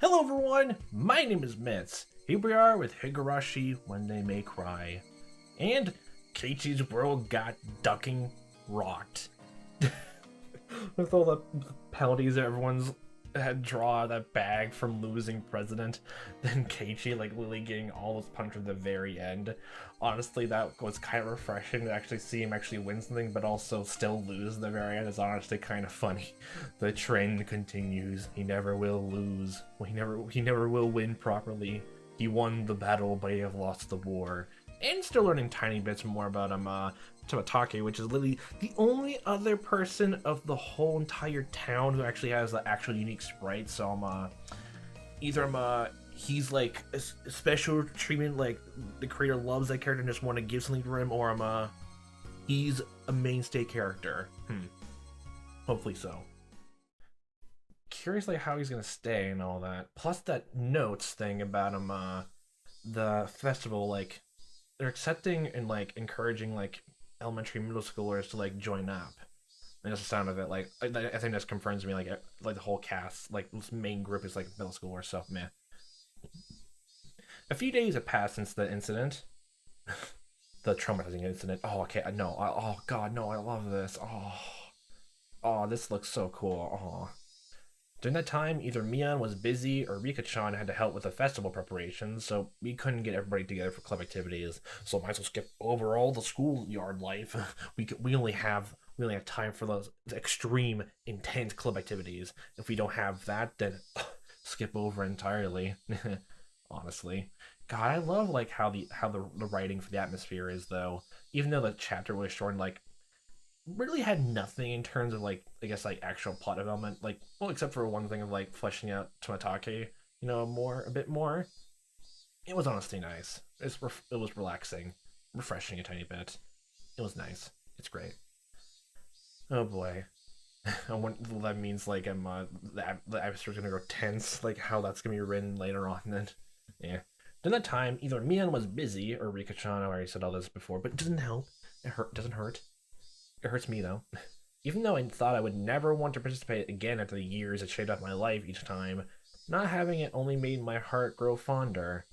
Hello everyone, my name is Mitz. Here we are with Higurashi When They May Cry. And Keiichi's world got ducking rocked. With all the penalties that everyone's had draw out of that bag from losing president, then Keiichi literally getting all those punches at the very end. Honestly, that was kind of refreshing to actually see him actually win something, but also still lose at the very end. It's honestly kind of funny. The trend continues. He never will lose. Well, he never will win properly. He won the battle, but he have lost the war. And still learning tiny bits more about him, Tamatake, which is literally the only other person of the whole entire town who actually has the actual unique sprite. So he's like a special treatment, like the creator loves that character and just want to give something to him, or he's a mainstay character. Hopefully so. Curious how he's gonna stay and all that. Plus that notes thing about him, the festival, they're accepting and encouraging elementary middle schoolers to join up. And just the sound of it, I think this confirms to me the whole cast, this main group is middle schoolers, so meh. A few days have passed since the incident. The traumatizing incident. Oh, okay, no, oh god, no, I love this. Oh, this looks so cool. Oh. During that time, either Mion was busy or Rika-chan had to help with the festival preparations, so we couldn't get everybody together for club activities. So might as well skip over all the schoolyard life. We only have time for those extreme, intense club activities. If we don't have that, then skip over entirely. Honestly, God, I love how the writing for the atmosphere is, though. Even though the chapter was short and really had nothing in terms of actual plot development, except for one thing of fleshing out Tomatake, a bit more. It was honestly nice. It was relaxing, refreshing a tiny bit. It was nice. It's great. Oh boy. I wonder that means the atmosphere's gonna go tense, how that's gonna be written later on. Then yeah. During that time, either Mion was busy or Rika-chan. I already said all this before, but it doesn't help. Doesn't hurt. It hurts me, though. Even though I thought I would never want to participate again after the years that shaped up my life each time, not having it only made my heart grow fonder.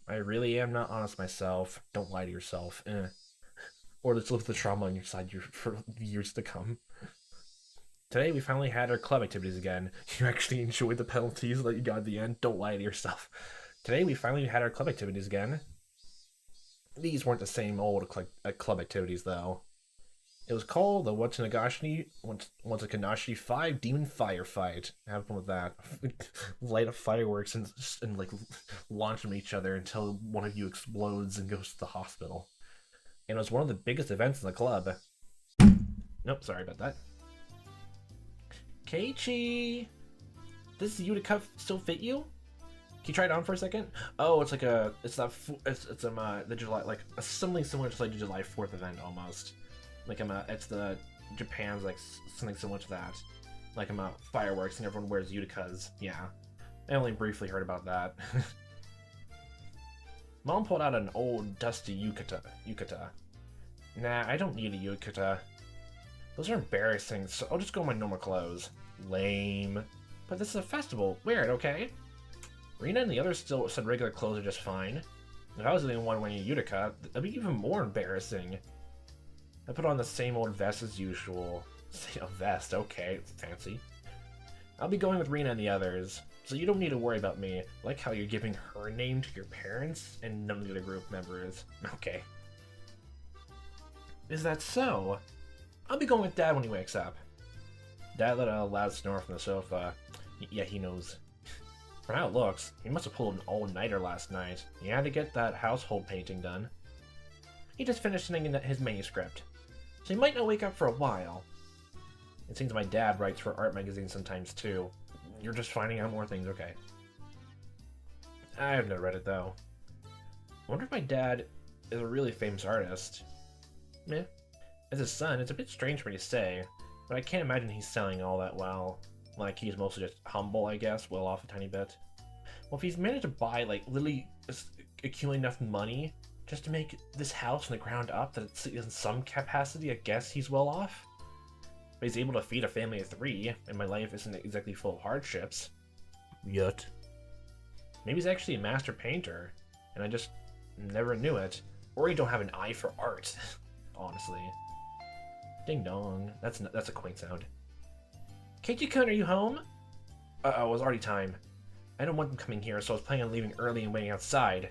I really am not honest myself. Don't lie to yourself. Or let's live the trauma on your side for years to come. Today we finally had our club activities again. You actually enjoyed the penalties that you got at the end. Don't lie to yourself. Today we finally had our club activities again. These weren't the same old club activities, though. It was called the Watanagashi 5 Demon Firefight. Have fun with that. Light up fireworks and launch them at each other until one of you explodes and goes to the hospital. And it was one of the biggest events in the club. Nope, sorry about that. Keiichi! Does the Utica still fit you? Can you try it on for a second? Oh, it's the July, something similar to the July 4th event almost. It's the Japan's something similar to that. Fireworks and everyone wears Uticas. Yeah, I only briefly heard about that. Mom pulled out an old dusty yukata. Nah, I don't need a yukata. Those are embarrassing, so I'll just go in my normal clothes. Lame. But this is a festival. Wear it, okay? Rina and the others still said regular clothes are just fine. If I was the only one wearing a yutaka, that'd be even more embarrassing. I put on the same old vest as usual. A vest, okay, fancy. I'll be going with Rina and the others, so you don't need to worry about me. I like how you're giving her name to your parents and none of the other group members. Okay. Is that so? I'll be going with Dad when he wakes up. Dad let out a loud snore from the sofa. Yeah, he knows. For how it looks, he must have pulled an all-nighter last night. He had to get that household painting done. He just finished sending in his manuscript, so he might not wake up for a while. It seems my dad writes for art magazines sometimes too. You're just finding out more things, okay. I've never read it though. I wonder if my dad is a really famous artist. Meh. As his son, it's a bit strange for me to say, but I can't imagine he's selling all that well. He's mostly just humble, I guess, well off a tiny bit. Well, if he's managed to buy, literally accumulate enough money just to make this house from the ground up that it's in some capacity, I guess he's well off. But he's able to feed a family of 3, and my life isn't exactly full of hardships. Yet. Maybe he's actually a master painter, and I just never knew it. Or you don't have an eye for art, honestly. Ding dong. That's a quaint sound. Keiichi-kun, are you home? Uh-oh, it was already time. I don't want them coming here, so I was planning on leaving early and waiting outside.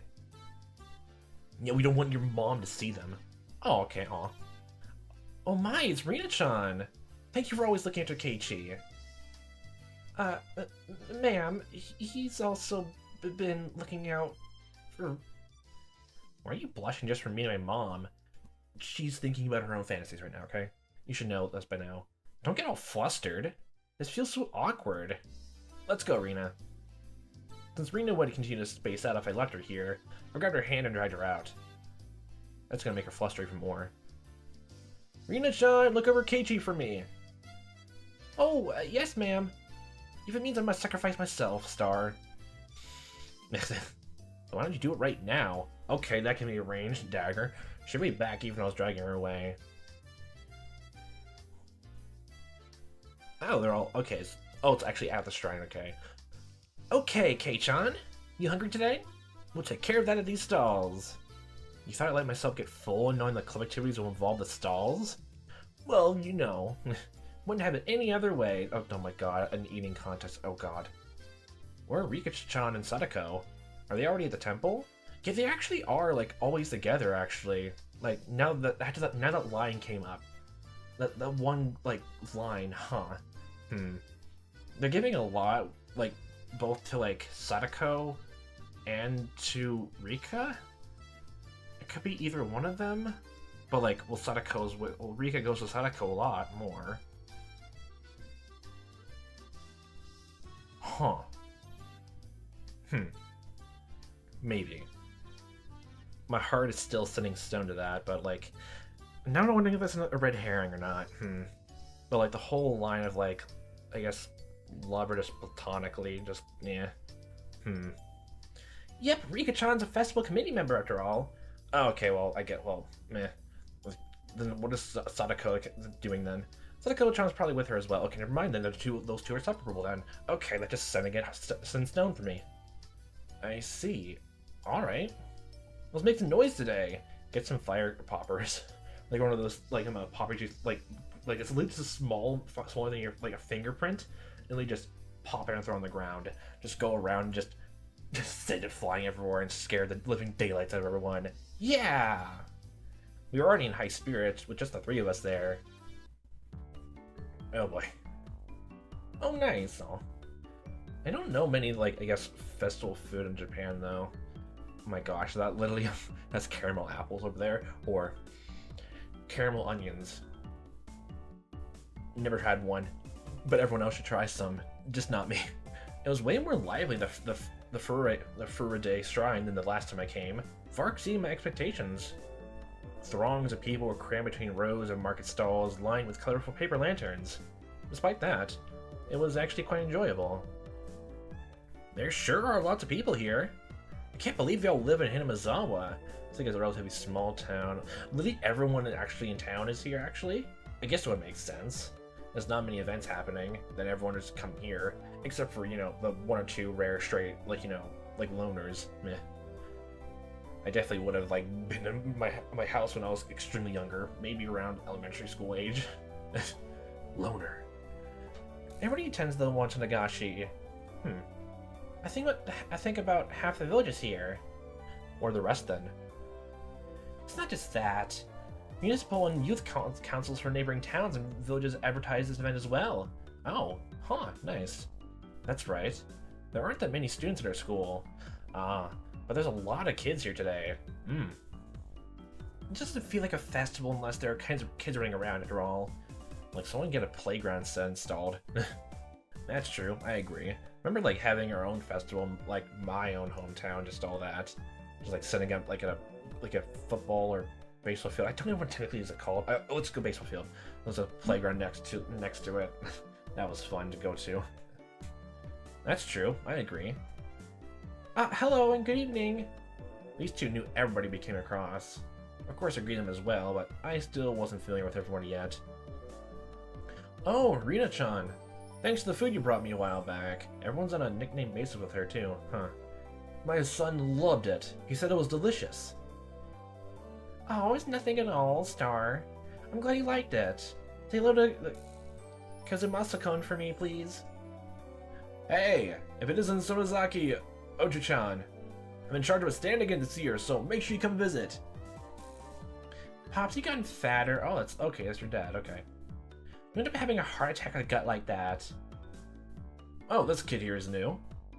Yeah, we don't want your mom to see them. Oh, okay, aw. Oh my, it's Rina-chan! Thank you for always looking after Keiichi. Ma'am, he's also been looking out for... Why are you blushing just for me and my mom? She's thinking about her own fantasies right now, okay? You should know this by now. Don't get all flustered. This feels so awkward. Let's go, Rina. Since Rina would continue to space out if I left her here, I grabbed her hand and dragged her out. That's gonna make her fluster even more. Rina-chan, look over Keiichi for me. Oh, yes, ma'am. If it means I must sacrifice myself, Star. Why don't you do it right now? Okay, that can be arranged, Dagger. She'll be back even if I was dragging her away. Oh, they're all... Okay. Oh, it's actually at the shrine, okay. Okay, Kei-chan. You hungry today? We'll take care of that at these stalls. You thought I'd let myself get full knowing the club activities will involve the stalls? Well, you know. Wouldn't have it any other way. Oh my god, an eating contest. Oh god. Where are Rika-chan and Sadako? Are they already at the temple? Yeah, they actually are, like, always together, actually. Like, now that line came up. That one, like, line, huh. They're giving a lot, like, both to, like, Sadako and to Rika? It could be either one of them. But, like, Rika goes with Sadako a lot more. Huh. Maybe. My heart is still sitting stone to that, but, like, now I'm wondering if that's a red herring or not. But, like, the whole line of, like, I guess, love her just platonically, just, yeah. Yep, Rika-chan's a festival committee member after all. Oh, okay, well, meh. Then what is Sadako doing then? Sadako-chan's probably with her as well. Okay, never mind then, those two are separable then. Okay, that just setting it in stone for me. I see. Alright. Let's make some noise today. Get some fire poppers. Like one of those, like, popper juice, like it's literally just a smaller than like a fingerprint, and they just pop it and throw on the ground. Just go around and just send it flying everywhere and scare the living daylights out of everyone. Yeah! We were already in high spirits with just the three of us there. Oh boy. Oh nice. Oh. I don't know many, like, I guess, festival food in Japan though. Oh my gosh, that literally has caramel apples over there, or caramel onions. Never had one, but everyone else should try some, just not me. It was way more lively the Furude shrine than the last time I came. Far exceeding my expectations. Throngs of people were crammed between rows of market stalls lined with colorful paper lanterns. Despite that, it was actually quite enjoyable. There sure are lots of people here. I can't believe they all live in Hinamizawa. It's like it's a relatively small town. Literally everyone actually in town is here, actually. I guess it would make sense. There's not many events happening, then everyone just come here. Except for, you know, the one or two rare stray, like, you know, like loners. Meh. I definitely would have, like, been in my house when I was extremely younger. Maybe around elementary school age. Loner. Everybody attends the Watanagashi. I think about half the village is here. Or the rest, then. It's not just that. Municipal and youth councils for neighboring towns and villages advertise this event as well. Oh, huh, nice. That's right. There aren't that many students at our school. But there's a lot of kids here today. It doesn't feel like a festival unless there are kinds of kids running around after all. Like, someone get a playground set installed. That's true, I agree. Remember, like, having our own festival, like my own hometown, just all that. Just like setting up like a football or baseball field. I don't know what technically is it called. Let's go baseball field. There's a playground next to it. That was fun to go to. That's true, I agree. Hello and good evening. These two knew everybody we came across. Of course I greeted them as well, but I still wasn't familiar with everyone yet. Oh, Rina-chan. Thanks to the food you brought me a while back. Everyone's on a nickname basis with her too, huh? My son loved it. He said it was delicious. Oh, it's nothing at all, Star. I'm glad you liked it. Say hello to Kazumasa-kun for me, please. Hey, if it isn't Sonozaki Oju-chan, I'm in charge of a stand again this year, so make sure you come visit. Pops, you gotten fatter. Oh, that's okay. That's your dad. Okay. You end up having a heart attack on the gut like that. Oh, this kid here is new.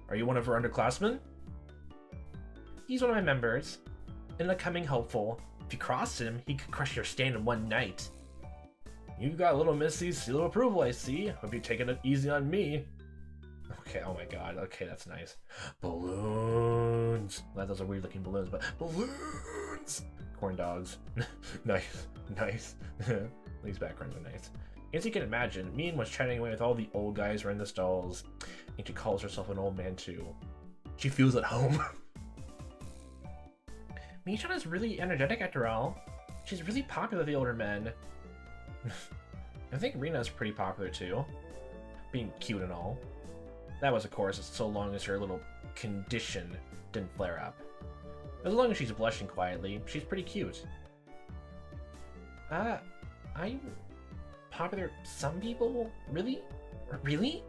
Are you one of her underclassmen? He's one of my members. And a coming hopeful. If you crossed him, he could crush your stand in one night. You've got little Missy's seal of approval, I see. Hope you're taking it easy on me. Okay, oh my god. Okay, that's nice. Balloons. Well, those are weird looking balloons, but balloons! Corn dogs. Nice. Nice. These backgrounds are nice. As you can imagine, Mian was chatting away with all the old guys who are in the stalls, and she calls herself an old man too. She feels at home. Michan is really energetic after all. She's really popular with the older men. I think Rina is pretty popular too. Being cute and all. That was, of course, so long as her little condition didn't flare up. As long as she's blushing quietly, she's pretty cute. I'm popular with some people? Really? Really?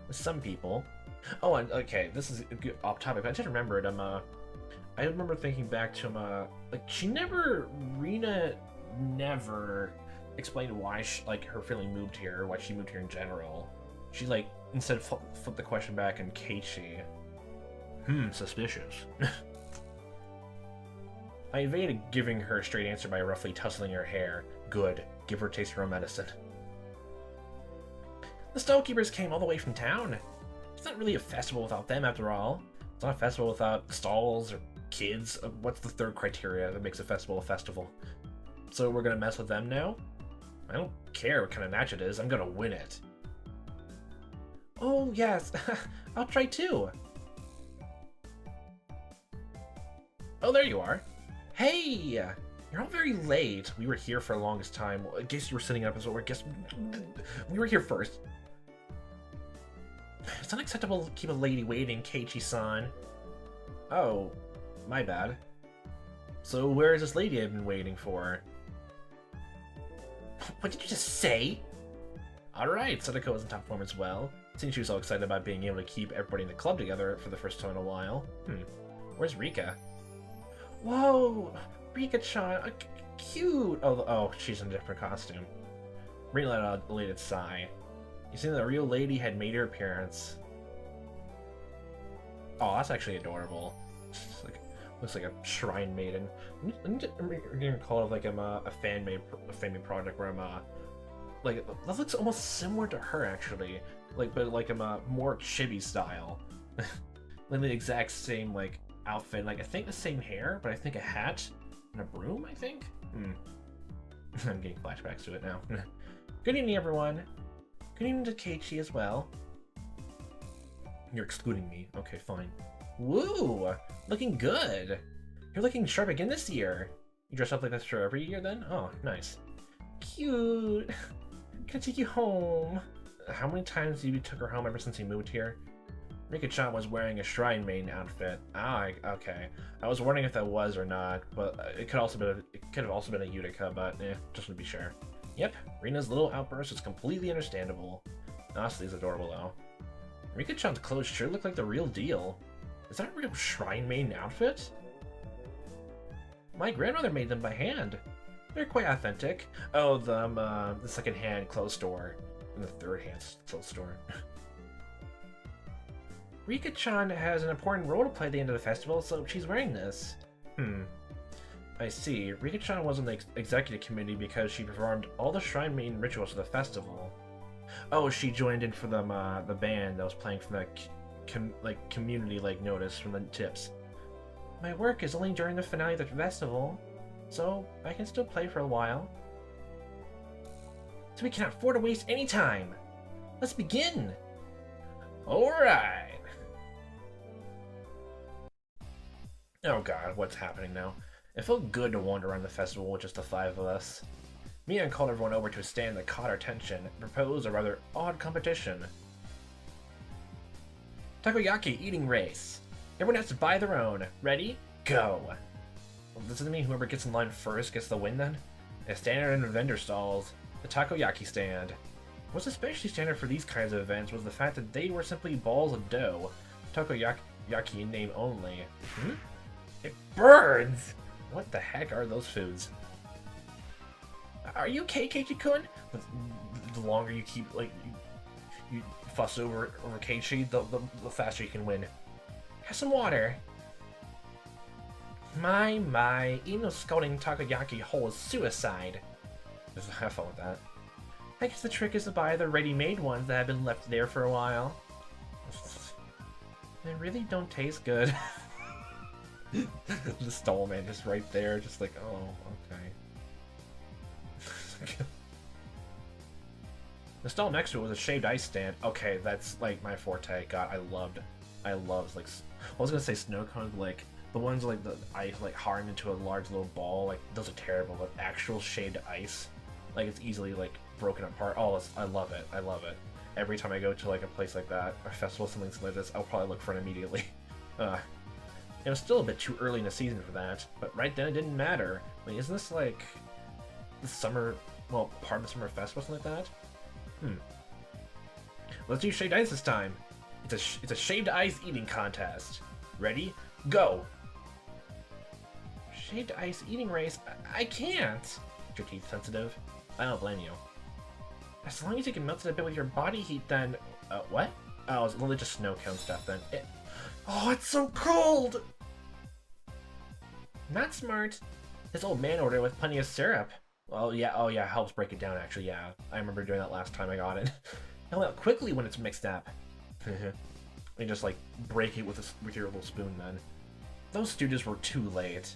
With some people. Oh, and okay, this is a good off topic, but I just remembered, I remember thinking back to Rina never explained why her family moved here, or why she moved here in general. She instead flipped the question back and Keiichi. Suspicious. I evaded giving her a straight answer by roughly tussling her hair. Good. Give her a taste of her own medicine. The stallkeepers came all the way from town. It's not really a festival without them, after all. It's not a festival without stalls or kids. What's the third criteria that makes a festival a festival? So we're gonna mess with them now? I don't care what kind of match it is. I'm gonna win it. Oh, yes. I'll try too. Oh, there you are. Hey! You're all very late. We were here for the longest time. I guess you were sitting up as well. I guess we were here first. It's unacceptable to keep a lady waiting, Keiichi-san. Oh, my bad. So where is this lady I've been waiting for? What did you just say? Alright, Sadako was in top form as well. Seems she was all excited about being able to keep everybody in the club together for the first time in a while. Where's Rika? Whoa! Rika-chan! Cute! Oh, she's in a different costume. Rina let out a elated sigh. You see, the real lady had made her appearance. Oh, that's actually adorable. Looks like a shrine maiden. I'm gonna call it a fan-made project where that looks almost similar to her actually, but more chibi style. Like the exact same outfit, I think the same hair, but I think a hat and a broom. I think. I'm getting flashbacks to it now. Good evening, everyone. Good evening to Keiichi as well. You're excluding me. Okay, fine. Woo! Looking good. You're looking sharp again this year. You dress up like this for every year then? Oh, nice. Cute. Can I take you home? How many times have you took her home ever since you moved here? Rika-chan was wearing a shrine maiden outfit. Okay. I was wondering if that was or not, but it could have also been a Utica, but just to be sure. Yep, Rina's little outburst is completely understandable. Honestly, it's adorable though. Rika-chan's clothes sure look like the real deal. Is that a real shrine maiden outfit? My grandmother made them by hand. They're quite authentic. Oh, the second-hand clothes store and the third-hand clothes store. Rika-chan has an important role to play at the end of the festival, so she's wearing this. I see. Rika-chan was on the executive committee because she performed all the shrine maiden rituals for the festival. Oh, she joined in for the band that was playing from the community notice from the tips. My work is only during the finale of the festival, so I can still play for a while. So we cannot afford to waste any time. Let's begin. All right. Oh god, what's happening now? It felt good to wander around the festival with just the five of us. Mian called everyone over to stand that caught our attention and proposed a rather odd competition. Takoyaki eating race. Everyone has to buy their own. Ready? Go! Well, does it mean whoever gets in line first gets the win then? As standard in the vendor stalls, the takoyaki stand. What's especially standard for these kinds of events was the fact that they were simply balls of dough. Takoyaki in name only. Hmm? It burns! What the heck are those foods? Are you okay, Keiichi-kun? The longer you keep, like, you fuss over Keiichi, the faster you can win. Have some water. My, eating a scalding takoyaki whole is suicide. Just have fun with that. I guess the trick is to buy the ready-made ones that have been left there for a while. They really don't taste good. The stall man just right there, just like, oh, okay. The stall next to it was a shaved ice stand. Okay, that's like my forte. God, I loved like, I was gonna say snow cones, but like the ones like the ice like hardened into a large little ball. Like those are terrible, but actual shaved ice, like it's easily like broken apart. Oh, I love it. I love it. Every time I go to like a place like that, or festival, something like this, I'll probably look for it immediately. It was still a bit too early in the season for that, but right then it didn't matter. I mean, isn't this like the summer, well, part of the summer festival, something like that? Let's do shaved ice this time. It's a shaved ice eating contest. Ready? Go! Shaved ice eating race? I can't! Is your teeth sensitive? I don't blame you. As long as you can melt it a bit with your body heat, then... what? Oh, it's literally just snow cone stuff then. Oh, it's so cold! Not smart. This old man ordered it with plenty of syrup. Well, yeah, oh yeah, helps break it down actually, yeah. I remember doing that last time I got it. It'll melt quickly when it's mixed up. And just like break it with your little spoon then. Those students were too late.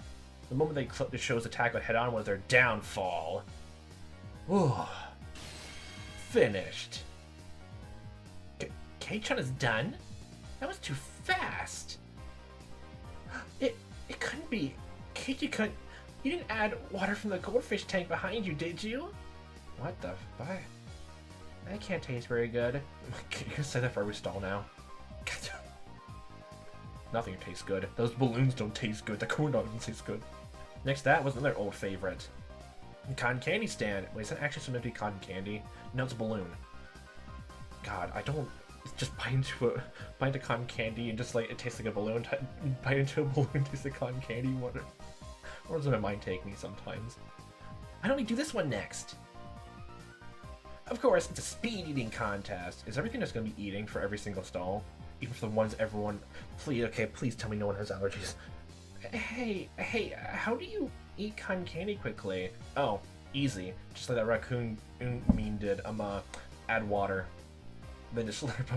The moment they clipped the show's attack head on was their downfall. Ooh. Finished. Kei-chan is done? That was too fast. It couldn't be. Keiichi-kun, you didn't add water from the goldfish tank behind you, did you? What the fuck? That can't taste very good. Can you say that for every stall now? Nothing tastes good. Those balloons don't taste good. The corn dog doesn't taste good. Next to that was another old favorite. Cotton candy stand. Wait, is that actually some empty cotton candy? No, it's a balloon. God, I don't just bite into cotton candy and just like it tastes like a balloon. Bite into a balloon, tastes like cotton candy. What does my mind take me sometimes? Why don't we do this one next? Of course, it's a speed eating contest. Is everything just gonna be eating for every single stall? Even for the ones everyone... Please tell me no one has allergies. Hey, how do you eat cotton candy quickly? Oh, easy. Just like that raccoon meme did. Add water. Then just slurp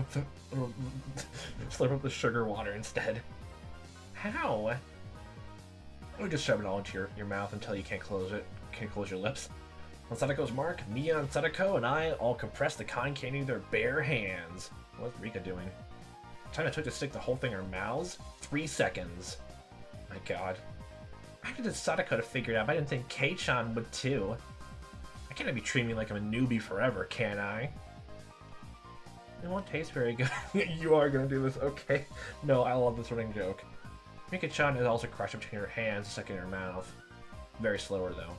up the sugar water instead. How? Or just shove it all into your mouth until you can't close your lips. On Sadako's mark, Mia and Sadako and I all compressed the cotton candy with their bare hands. What's Rika doing? The time it took to stick the whole thing in our mouths? 3 seconds. My god. I did Sadako to figure it out, but I didn't think Kei-chan would too. I can't be treating me like I'm a newbie forever, can I? It won't taste very good. You are gonna do this, okay. No, I love this running joke. Mika-chan is also crushed between her hands, stuck in her mouth. Very slower though.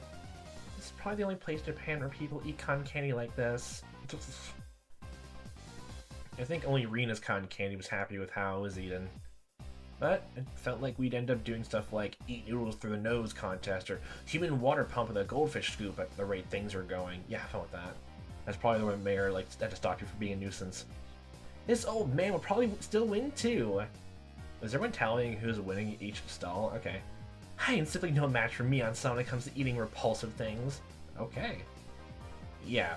This is probably the only place in Japan where people eat cotton candy like this. I think only Rina's cotton candy was happy with how it was eaten. But it felt like we'd end up doing stuff like eat noodles through the nose contest or human water pump with a goldfish scoop at the rate things are going. Yeah, have fun with that. That's probably the way Mayor had to stop you from being a nuisance. This old man will probably still win too. Is everyone tallying who's winning each stall? Okay. I am simply no match for me on someone when it comes to eating repulsive things. Okay. Yeah.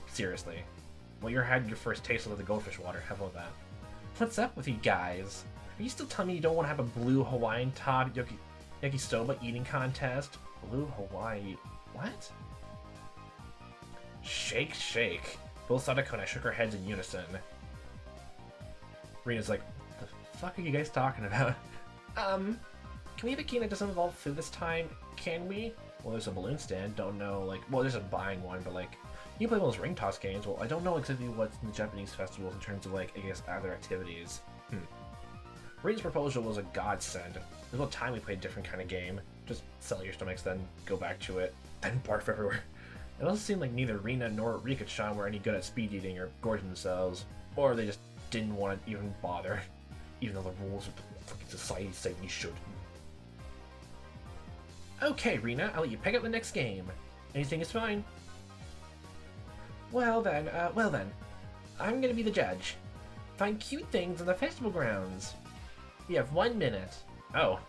Seriously. Well, you had your first taste of the goldfish water. Have fun with that. What's up with you guys? Are you still telling me you don't want to have a blue Hawaiian top yakisoba eating contest? Blue Hawaii... What? Shake, shake. Both Sadako and I shook our heads in unison. Rina's like, what the fuck are you guys talking about? Can we have a game that doesn't involve food this time? Can we? Well, there's a balloon stand. Don't know, like, well, there's a buying one, but like, you play one of those ring toss games. Well, I don't know exactly what's in the Japanese festivals in terms of like, I guess, other activities. Rita's proposal was a godsend. There's a little time we played a different kind of game. Just sell your stomachs, then go back to it, then barf everywhere. It also seemed like neither Rina nor Rika-chan were any good at speed eating or gorging themselves, or they just didn't want to even bother, even though the rules of the fucking society say you should. Okay, Rina, I'll let you pick up the next game. Anything is fine. Well then, I'm gonna be the judge. Find cute things on the festival grounds. You have 1 minute. Oh.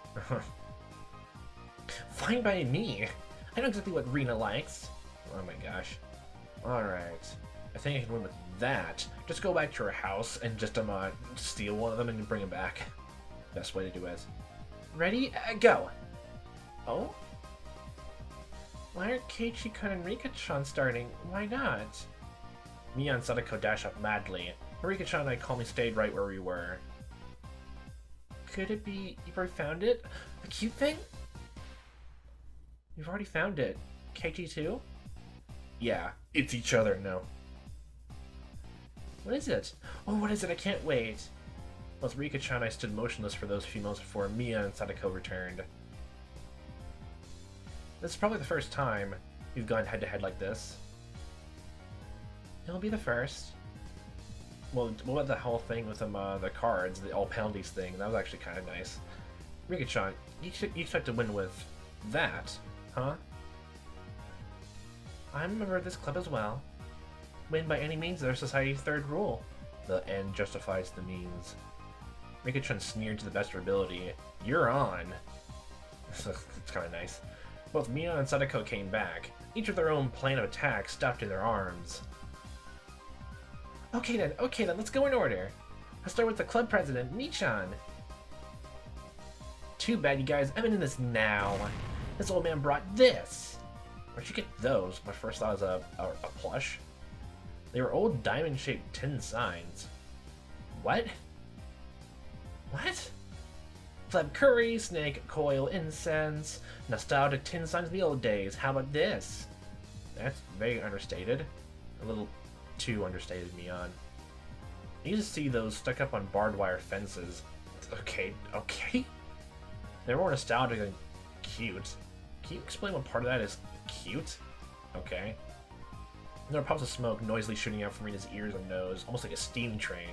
Fine by me. I know exactly what Rina likes. Oh my gosh. Alright. I think I can win with that. Just go back to her house and just steal one of them and bring them back. Best way to do it. Ready? Go! Oh? Why aren't Keiichi-kun and Rika-chan starting? Why not? Mia and Sadako dash up madly. Rika-chan and I calmly stayed right where we were. Could it be you've already found it? A cute thing? You've already found it. Keiichi too? Yeah, it's each other now. What is it? Oh, what is it? I can't wait. Both Rika-chan and I stood motionless for those few moments before Mia and Sadako returned. This is probably the first time we've gone head-to-head like this. It'll be the first. Well, what about the whole thing with them, the cards, the all penalties thing? That was actually kind of nice. Rika-chan, you expect to win with that, huh? I'm a member of this club as well. Win by any means, they're society's third rule. The end justifies the means. Rika-chan sneered to the best of her ability. You're on! It's kind of nice. Both Mia and Sadako came back, each with their own plan of attack stuffed in their arms. Okay then, let's go in order. Let's start with the club president, Michan. Too bad you guys, I'm in this now. This old man brought this. Where'd you get those? My first thought was a plush. They were old diamond-shaped tin signs. What? What? Pleb curry, snake coil incense, nostalgic tin signs of the old days. How about this? That's very understated. A little too understated, Mion. You just see those stuck up on barbed wire fences. Okay. They're more nostalgic than cute. Can you explain what part of that is cute? Okay. And there are puffs of smoke noisily shooting out from Rina's ears and nose, almost like a steam train.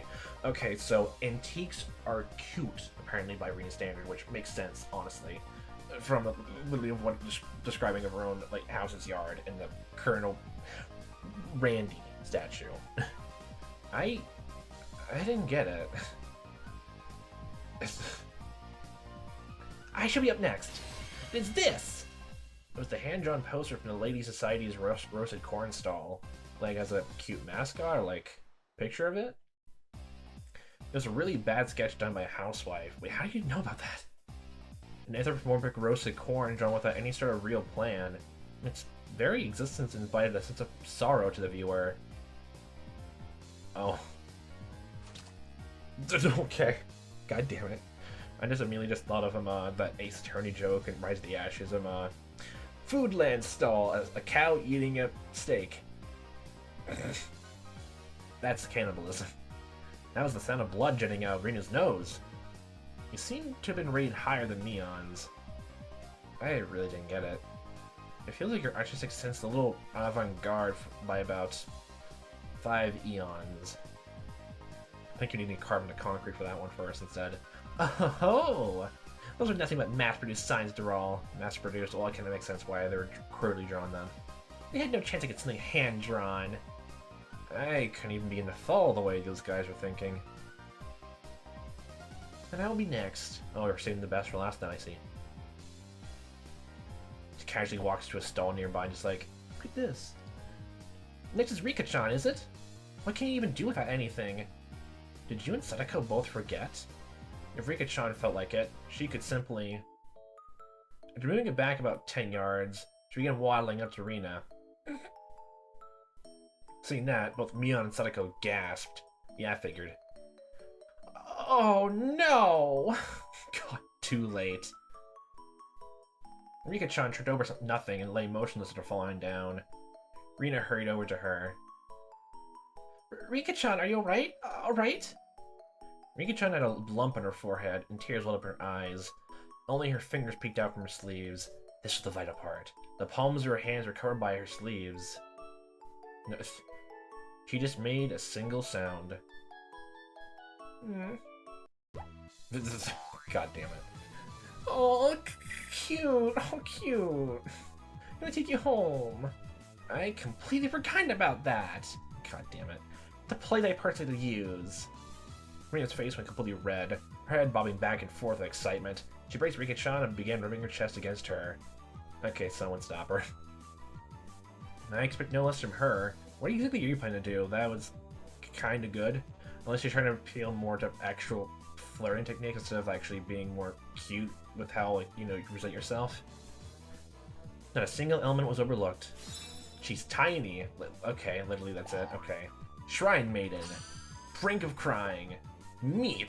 Okay, so antiques are cute, apparently by Rina's standard, which makes sense, honestly. From literally what describing of her own like house's yard and the Colonel Randy statue. I didn't get it. I should be up next. It's this! It was the hand-drawn poster from the Lady Society's roasted corn stall. Like, as a cute mascot or, like, picture of it? It was a really bad sketch done by a housewife. Wait, how do you know about that? An anthropomorphic roasted corn drawn without any sort of real plan. Its very existence invited a sense of sorrow to the viewer. Oh. Okay. God damn it. I just immediately just thought of that Ace Attorney joke and Rise of the Ashes of Foodland stall, a cow eating a steak. That's cannibalism. That was the sound of blood jetting out of Rina's nose. You seem to have been rated higher than Neon's. I really didn't get it. It feels like your artistic sense is a little avant-garde by about 5 eons. I think you need to carve into concrete for that one first instead. Oh! Those are nothing but mass-produced signs to all. Mass-produced, well, it kind of makes sense why they were crudely drawn then. They had no chance to get something hand-drawn. I couldn't even begin to follow the way those guys were thinking. And I will be next. Oh, we're saving the best for last then, I see. Just casually walks to a stall nearby, just like, look at this. Next is Rika-chan, is it? What can you even do without anything? Did you and Sadako both forget? If Rika-chan felt like it, she could simply... After moving it back about 10 yards, she began waddling up to Rina. Seeing that, both Mion and Sadako gasped. Yeah, I figured. Oh no! God, too late. Rika-chan tripped over nothing and lay motionless after falling down. Rina hurried over to her. Rika-chan, are you alright? Alright? Rika-chan had a lump on her forehead, and tears welled up in her eyes. Only her fingers peeked out from her sleeves. This was the vital part. The palms of her hands were covered by her sleeves. No, she just made a single sound. God damn it. Oh, cute. Oh, cute. I'm gonna take you home. I completely forgotten about that. God damn it. The plate I purchased to use. Rina's face went completely red, her head bobbing back and forth with excitement. She braced Rika-chan and began rubbing her chest against her. Okay, someone stop her. I expect no less from her. What do you think you're planning to do? That was kinda good. Unless you're trying to appeal more to actual flirting techniques instead of actually being more cute with how, like, you know, you present yourself. Not a single element was overlooked. She's tiny. Okay, literally that's it. Okay. Shrine Maiden. Brink of crying. Meep.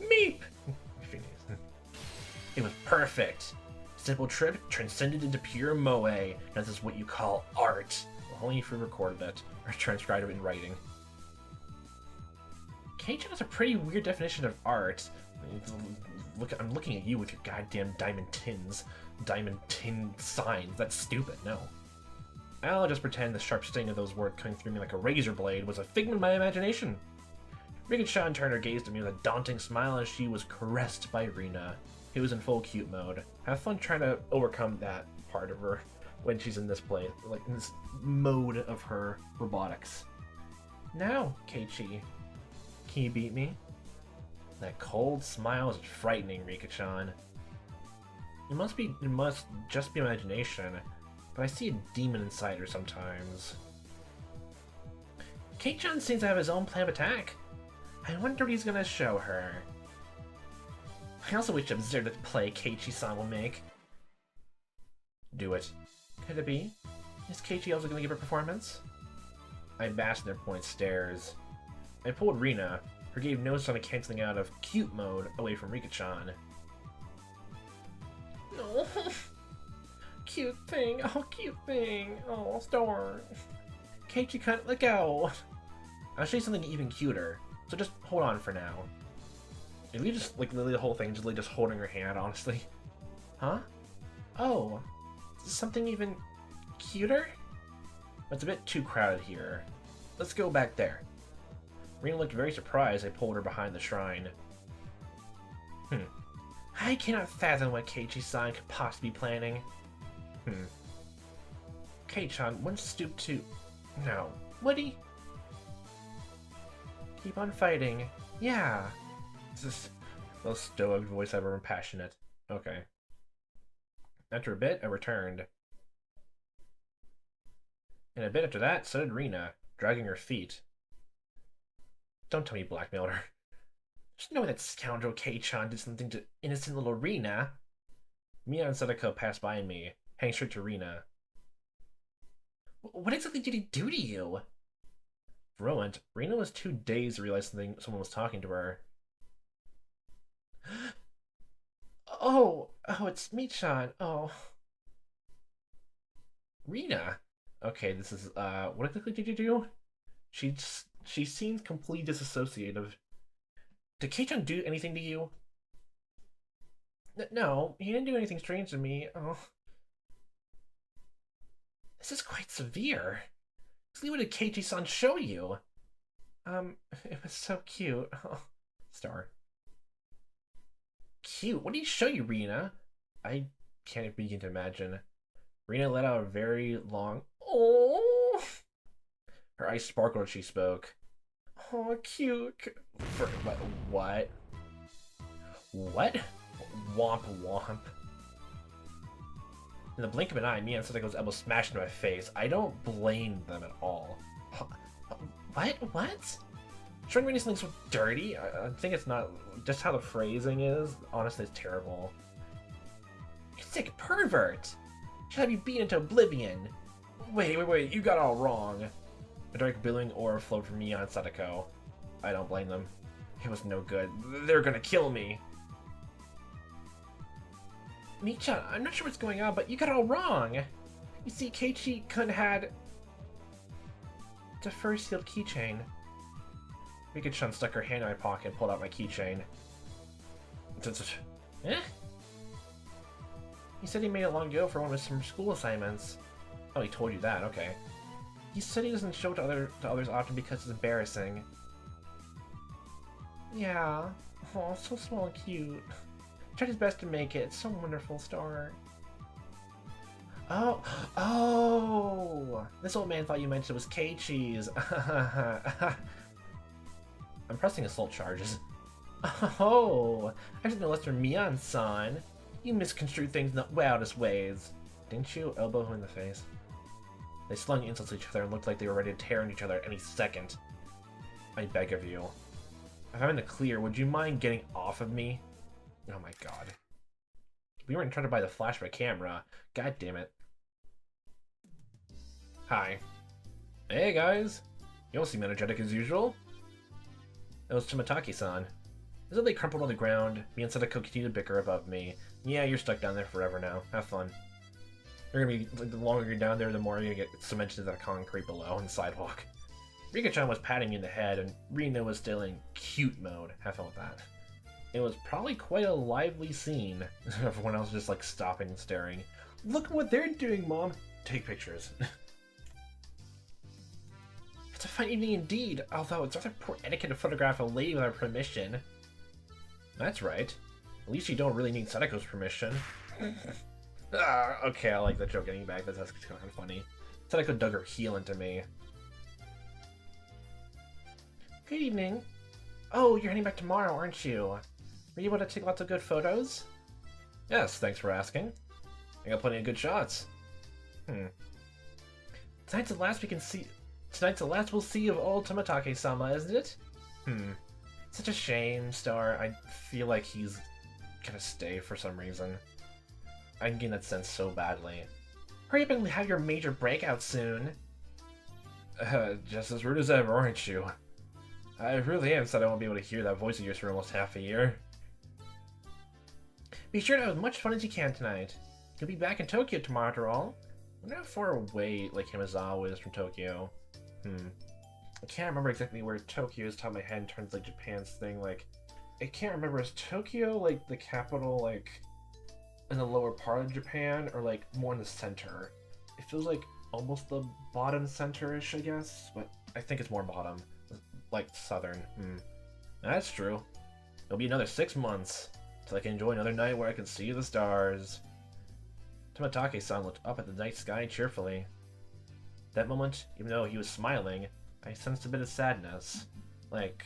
Meep! It was perfect. Simple trip transcended into pure moe. Now this is what you call art. Well, only if we recorded it, or transcribed it in writing. Keiichi has a pretty weird definition of art. Look, I'm looking at you with your goddamn diamond tins. Diamond tin signs. That's stupid, no. I'll just pretend the sharp sting of those words coming through me like a razor blade was a figment of my imagination. Rika-chan turned her gaze to me with a daunting smile as she was caressed by Rina, who was in full cute mode. Have fun trying to overcome that part of her when she's in this play, like in this mode of her robotics. Now, Keiichi, can you beat me? That cold smile is frightening, Rika-chan. It must just be imagination, but I see a demon inside her sometimes. Keiichi seems to have his own plan of attack. I wonder what he's gonna show her. I also wish to observe the play Keiichi-san will make. Do it. Could it be? Is Keiichi also gonna give a performance? I basked in their point stares. I pulled Rina, who gave notice on the canceling out of cute mode away from Rika-chan. No. Cute thing. Oh, cute thing. Oh, store. Keiichi, let go. I'll show you something even cuter. So just hold on for now. If you just, like, literally the whole thing, just holding her hand, honestly. Huh? Oh. Something even cuter? It's a bit too crowded here. Let's go back there. Rina looked very surprised. I pulled her behind the shrine. I cannot fathom what Keiichi-san could possibly be planning. Keiichi-chan wouldn't stoop to... No. Would he? Keep on fighting. Yeah. This is the most stoic voice I've ever been passionate. Okay. After a bit, I returned. And a bit after that, so did Rina, dragging her feet. Don't tell me you blackmailed her. Just know that scoundrel Keiichi-chan did something to innocent little Rina. Mia and Sadako passed by me, heading straight to Rina. What exactly did he do to you? Fluent, Rina was too dazed to realize someone was talking to her. Oh, it's me-chan. Oh. Rina? Okay, this is, what exactly did you do? She seems completely disassociative. Did Keiichi do anything to you? No, he didn't do anything strange to me. Oh. This is quite severe. What did Keiichi-san show you? It was so cute. Oh, star. Cute? What did he show you, Rina? I can't begin to imagine. Rina let out a very long... Oh! Her eyes sparkled as she spoke. Oh, cute. What? What? Womp womp. In the blink of an eye, me and Sadako's elbow smashed into my face. I don't blame them at all. What? Showing me something so dirty? I think it's not... Just how the phrasing is, honestly, it's terrible. You sick pervert! Should have you beaten into oblivion. Wait, you got it all wrong. A dark billowing aura flowed from me on Sadako. I don't blame them. It was no good. They're gonna kill me. Michan, I'm not sure what's going on, but you got it all wrong. You see, Keiichi-kun had the first sealed keychain. Rika-chan stuck her hand in my pocket and pulled out my keychain. Eh? He said he made it long ago for one of his school assignments. Oh, he told you that, okay. He said he doesn't show it to others often because it's embarrassing. Yeah. Oh, so small and cute. Tried his best to make it. It's so wonderful, Star. Oh! Oh! This old man thought you meant it was Keiichi's. I'm pressing assault charges. Oh! I didn't know Lester Mian-san. You misconstrued things in the wildest ways. Didn't you? Elbow him in the face. They slung insults at each other and looked like they were ready to tear into each other at any second. I beg of you. If I'm in the clear, would you mind getting off of me? Oh my god. We weren't trying to buy the flashback camera. God damn it. Hi. Hey guys. You don't seem energetic as usual. It was Tomataki-san. As they crumpled on the ground, me and Sadako continued to bicker above me. Yeah, you're stuck down there forever now. Have fun. You're gonna be, the longer you're down there, the more you're gonna get cemented into the concrete below on the sidewalk. Rika-chan was patting me in the head, and Rina was still in cute mode. Have fun with that. It was probably quite a lively scene. Everyone else just like stopping and staring. Look what they're doing, Mom! Take pictures. It's a fine evening indeed, although it's rather poor etiquette to photograph a lady without permission. That's right. At least you don't really need Sadako's permission. Okay, I like that joke getting back. That's kind of funny. Sadako dug her heel into me. Good evening. Oh, you're heading back tomorrow, aren't you? Were you able to take lots of good photos? Yes, thanks for asking. I got plenty of good shots. Tonight's the last we'll see of old Tomatake-sama, isn't it? Such a shame, Star. I feel like he's gonna stay for some reason. I'm getting that sense so badly. Hurry up and have your major breakout soon. Just as rude as ever, aren't you? I really am sad I won't be able to hear that voice of yours for almost half a year. Be sure to have as much fun as you can tonight. You'll be back in Tokyo tomorrow after all. I wonder how far away, like, Hinamizawa is from Tokyo. I can't remember exactly where Tokyo is top of my head in terms of, like, Japan's thing. Like, I can't remember, is Tokyo, like, the capital, like, in the lower part of Japan, or, like, more in the center? It feels like almost the bottom center-ish, I guess, but I think it's more bottom. Like, southern. That's true. It'll be another 6 months till I can enjoy another night where I can see the stars. Tomatake-san looked up at the night sky cheerfully. That moment, even though he was smiling, I sensed a bit of sadness. Like,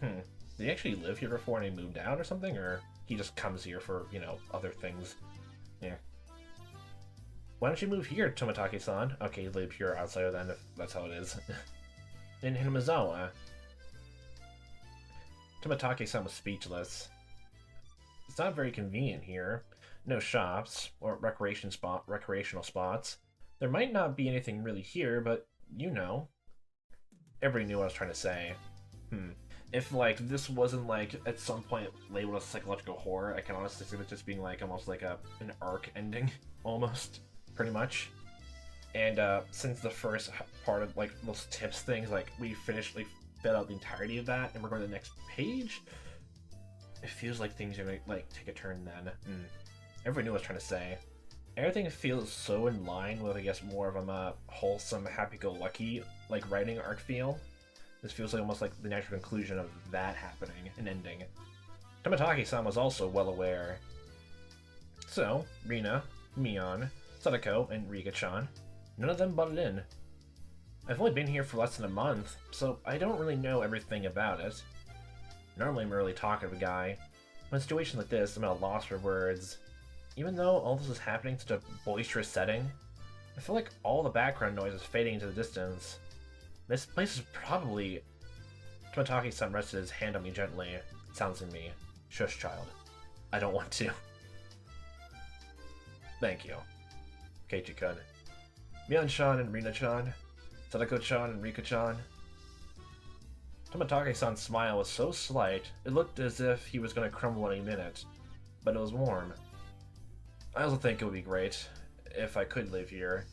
did he actually live here before and he moved out or something? Or he just comes here for, you know, other things? Yeah. Why don't you move here, Tomatake-san? Okay, you live here outside of then, if that's how it is. In Hinamizawa. Tomatake-san was speechless. It's not very convenient here. No shops, or recreational spots. There might not be anything really here, but you know. Everybody knew what I was trying to say. If, like, this wasn't, like, at some point labeled as psychological horror, I can honestly see it just being, like, almost like an arc ending. Almost. Pretty much. And, since the first part of, like, those tips things, like, we finished, like, filled out the entirety of that, and we're going to the next page, it feels like things are going to, like, take a turn then. Everybody knew what I was trying to say. Everything feels so in line with, I guess, more of a wholesome, happy-go-lucky, like, writing arc feel. This feels like almost like the natural conclusion of that happening and ending. Tomatake-san was also well aware. So, Rina, Mion, Sadako, and Rika-chan, none of them butted in. I've only been here for less than a month, so I don't really know everything about it. Normally I'm a really talkative guy, but in situations like this, I'm at a loss for words. Even though all this is happening in such a boisterous setting, I feel like all the background noise is fading into the distance. This place is probably... Tomatake-san rested his hand on me gently, silencing me. Shush, child. I don't want to. Thank you. Keiichi-kun. Mion-chan and Rina-chan. Sadako-chan and Rika-chan. Tomatake-san's smile was so slight, it looked as if he was going to crumble any minute, but it was warm. I also think it would be great if I could live here.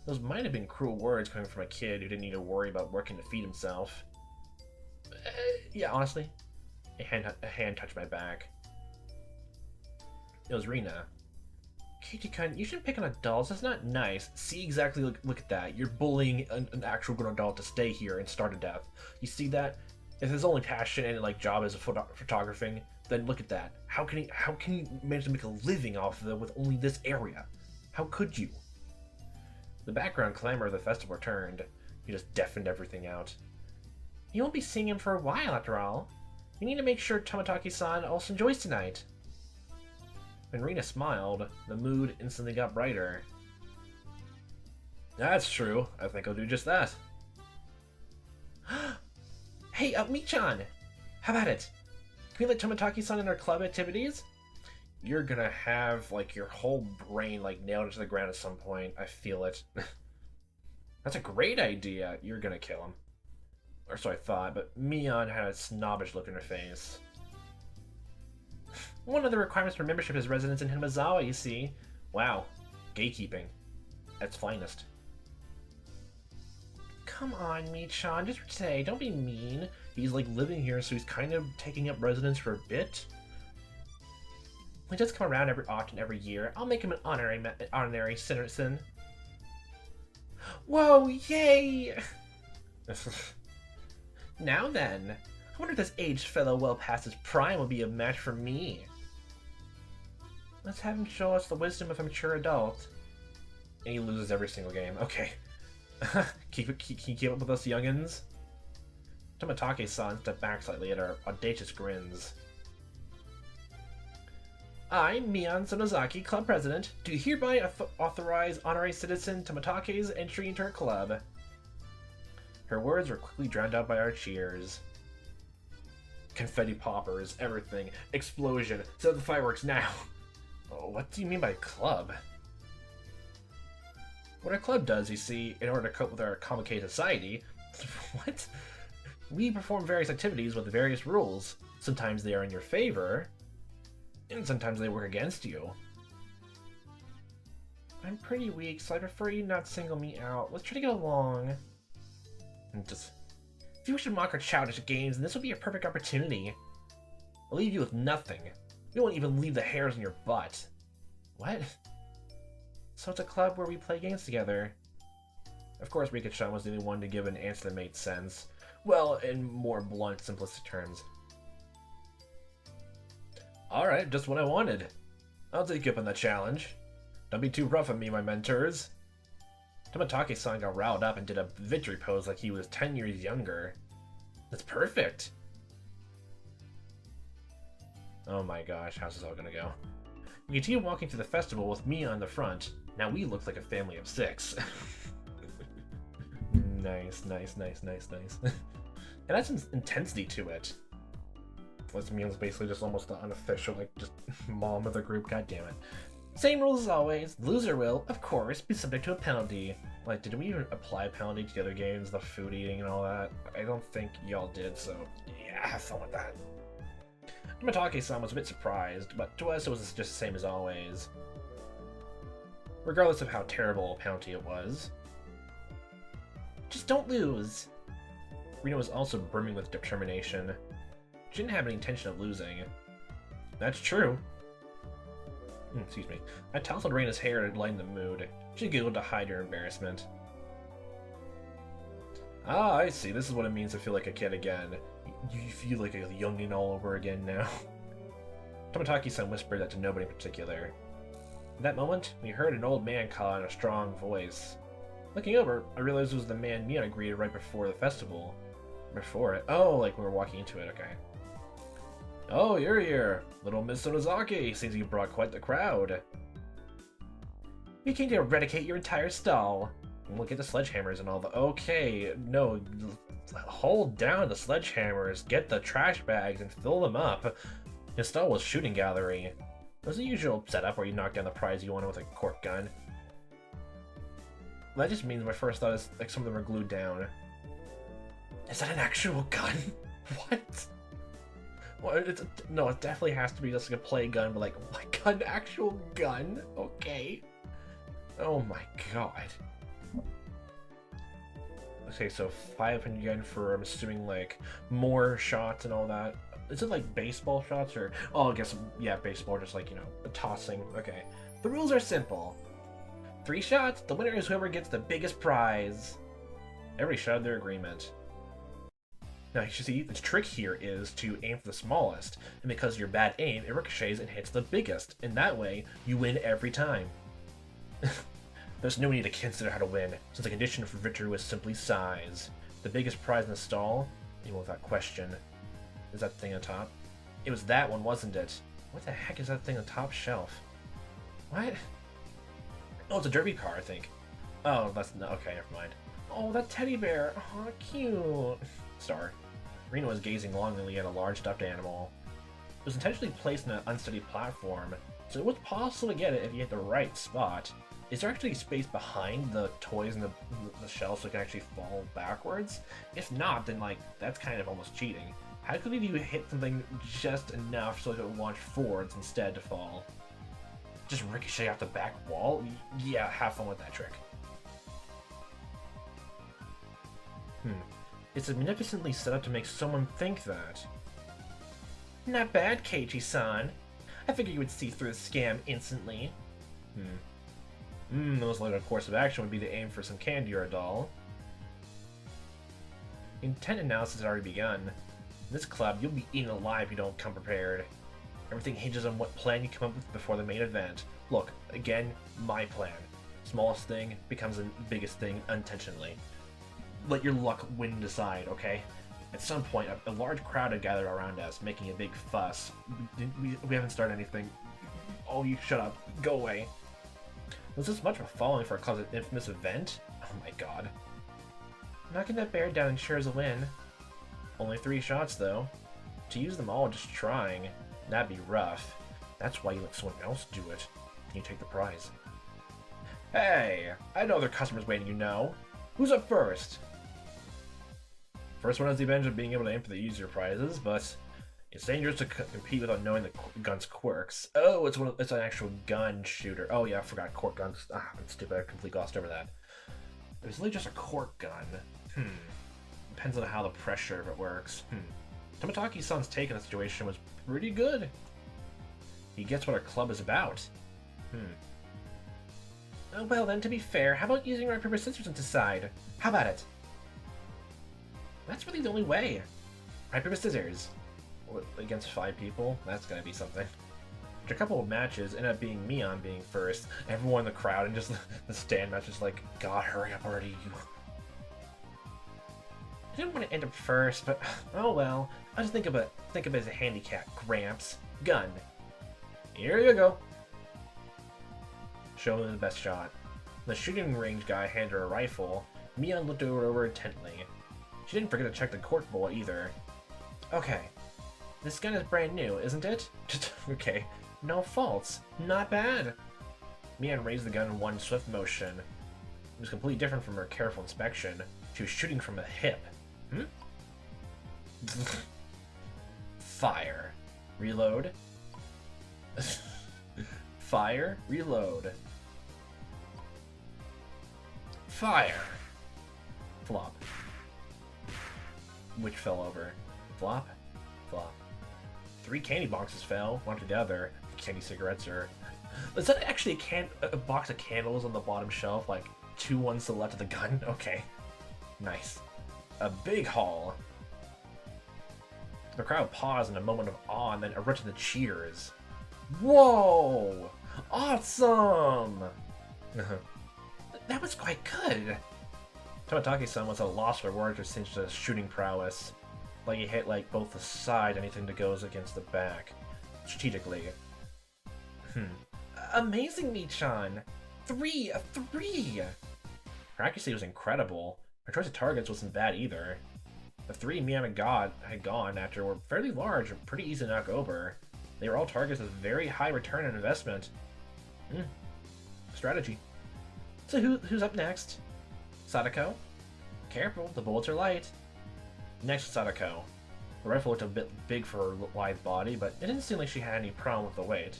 Those might have been cruel words coming from a kid who didn't need to worry about working to feed himself. Yeah, honestly. A hand touched my back. It was Rina. Keiichi-kun, you shouldn't pick on adults. That's not nice. See, exactly, look at that. You're bullying an actual grown adult to stay here and starve to death. You see that? If his only passion and like job is photographing, then look at that. How can he manage to make a living off of it with only this area? How could you? The background clamor of the festival returned. He just deafened everything out. You won't be seeing him for a while, after all. You need to make sure Tomotaki-san also enjoys tonight. When Rina smiled, the mood instantly got brighter. That's true. I think I'll do just that. Hey, Mi-chan! How about it? Can we let Tomotaki-san in our club activities? You're gonna have, like, your whole brain, like, nailed to the ground at some point. I feel it. That's a great idea. You're gonna kill him. Or so I thought, but Mion had a snobbish look in her face. One of the requirements for membership is residence in Hinamizawa, you see. Wow. Gatekeeping. At its finest. Come on, Mi-chan, just for today. Don't be mean. He's, like, living here, so he's kind of taking up residence for a bit. He does come around every year. I'll make him an honorary citizen. Whoa, yay! Now then, I wonder if this aged fellow well past his prime will be a match for me. Let's have him show us the wisdom of a mature adult. And he loses every single game. Okay. Can you keep up with us youngins? Tomotaki-san stepped back slightly at our audacious grins. I, Mion Sonozaki, club president, do hereby authorize honorary citizen Tomotake's entry into our club. Her words were quickly drowned out by our cheers. Confetti poppers, everything. Explosion. Set the fireworks now. Oh, what do you mean by club? What our club does, you see, in order to cope with our complicated society... What? We perform various activities with various rules. Sometimes they are in your favor, and sometimes they work against you. I'm pretty weak, so I prefer you not single me out. Let's try to get along. If you wish to mock our childish games, then this will be a perfect opportunity. I'll leave you with nothing. We won't even leave the hairs on your butt. What? So it's a club where we play games together. Of course, Rika-chan was the only one to give an answer that made sense. Well, in more blunt, simplistic terms. Alright, just what I wanted. I'll take you up on that challenge. Don't be too rough on me, my mentors. Tomotaki-san got riled up and did a victory pose like he was 10 years younger. That's perfect! Oh my gosh, how's this all gonna go? We continue walking through the festival with Mia on the front. Now we look like a family of 6. Nice. It has some intensity to it. This Mia's basically just almost the unofficial, like, just mom of the group, god damn it. Same rules as always. The loser will, of course, be subject to a penalty. Like, did we even apply a penalty to the other games, the food eating and all that? I don't think y'all did, so yeah, have fun with that. Tomotaki-san was a bit surprised, but to us it was just the same as always. Regardless of how terrible a penalty it was. Just don't lose! Rina was also brimming with determination. She didn't have any intention of losing. That's true. Excuse me. I tousled Reina's hair to lighten the mood. She giggled to hide her embarrassment. Ah, I see. This is what it means to feel like a kid again. You feel like a youngin' all over again now. Tomotaki-san whispered that to nobody in particular. At that moment, we heard an old man call out in a strong voice. Looking over, I realized it was the man Mion greeted right before the festival. Before it? Oh, like we were walking into it, okay. Oh, you're here! Little Miss Sonozaki! Seems you brought quite the crowd. We came to eradicate your entire stall. Look at the sledgehammers and all the... Okay, no. Hold down the sledgehammers, get the trash bags, and fill them up. Your stall was shooting gallery. It was the usual setup where you knock down the prize you wanted with a cork gun. That just means my first thought is like some of them are glued down. Is that an actual gun? What? Well, no, it definitely has to be just like a play gun, but like an actual gun. Okay. Oh my god. Okay, so 500 yen for, I'm assuming, like, more shots and all that. Is it like baseball shots or... Oh, I guess, yeah, baseball, just like, you know, tossing. Okay. The rules are simple. 3 shots, the winner is whoever gets the biggest prize. Everybody shouted their agreement. Now, you see, the trick here is to aim for the smallest, and because of your bad aim, it ricochets and hits the biggest, and that way, you win every time. There's no need to consider how to win, since the condition for victory was simply size. The biggest prize in the stall, even without question, is that thing on top. It was that one, wasn't it? What the heck is that thing on top shelf? What? Oh, it's a derby car, I think. Oh, that's no. Okay, never mind. Oh, that teddy bear. Oh, cute. Star. Rena was gazing longingly at a large stuffed animal. It was intentionally placed in an unsteady platform, so it was possible to get it if you hit the right spot. Is there actually space behind the toys and the shelf so it can actually fall backwards? If not, then like that's kind of almost cheating. How could you hit something just enough so it would launch forwards instead to fall? Just ricochet off the back wall? Yeah, have fun with that trick. It's magnificently set up to make someone think that. Not bad, Keiichi-san. I figured you would see through the scam instantly. The most likely course of action would be to aim for some candy or a doll. Intent analysis has already begun. In this club, you'll be eaten alive if you don't come prepared. Everything hinges on what plan you come up with before the main event. Look, again, my plan. Smallest thing becomes the biggest thing unintentionally. Let your luck win and decide, okay? At some point, a large crowd had gathered around us, making a big fuss. We haven't started anything. Oh, you shut up. Go away. Was this much of a following for a club's infamous event? Oh my god. Knocking that bear down ensures a win. Only 3 shots, though. To use them all just trying, that'd be rough. That's why you let someone else do it. Then you take the prize. Hey! I know there are customers waiting, you know. Who's up first? First one has the advantage of being able to aim for the easier prizes, but it's dangerous to compete without knowing the gun's quirks. Oh, it's an actual gun shooter. Oh yeah, I forgot cork guns. Ah, I'm stupid. I completely glossed over that. It was really just a cork gun. Depends on how the pressure of it works. Tomotaki-san's take on the situation was pretty good. He gets what our club is about. Oh, well then, to be fair, how about using rock, paper, scissors to decide? How about it? That's really the only way. Rock, paper, scissors. Against 5 people? That's gonna be something. After a couple of matches, ended up being Mion being first. Everyone in the crowd and just the stand match is like, God, hurry up already, you. I didn't want to end up first, but oh well. I'll just think of it as a handicap, Gramps. Gun. Here you go. Show him the best shot. The shooting range guy handed her a rifle. Mion looked over intently. She didn't forget to check the cork bullet either. Okay. This gun is brand new, isn't it? Okay. No faults. Not bad. Mion raised the gun in one swift motion. It was completely different from her careful inspection. She was shooting from the hip. Fire. Reload. Fire. Reload. Fire. Flop. Which fell over? Flop? Flop. 3 candy boxes fell, one after the other. Candy cigarettes are... Is that actually a box of candles on the bottom shelf? Like, 2 ones to the left of the gun? Okay. Nice. A big haul. The crowd paused in a moment of awe and then erupted into cheers. Whoa! Awesome! That was quite good. Tomotaki-san was at a loss for words to cinch the shooting prowess. Like he hit like both the side, anything that goes against the back. Strategically. Amazing, Mi-chan! 3 of 3! Her accuracy was incredible. Her choice of targets wasn't bad either. The 3 Mion had gone after were fairly large and pretty easy to knock over. They were all targets with very high return on investment. Strategy. So who's up next? Sadako? Careful, the bullets are light. Next, Sadako. The rifle looked a bit big for her lithe body, but it didn't seem like she had any problem with the weight.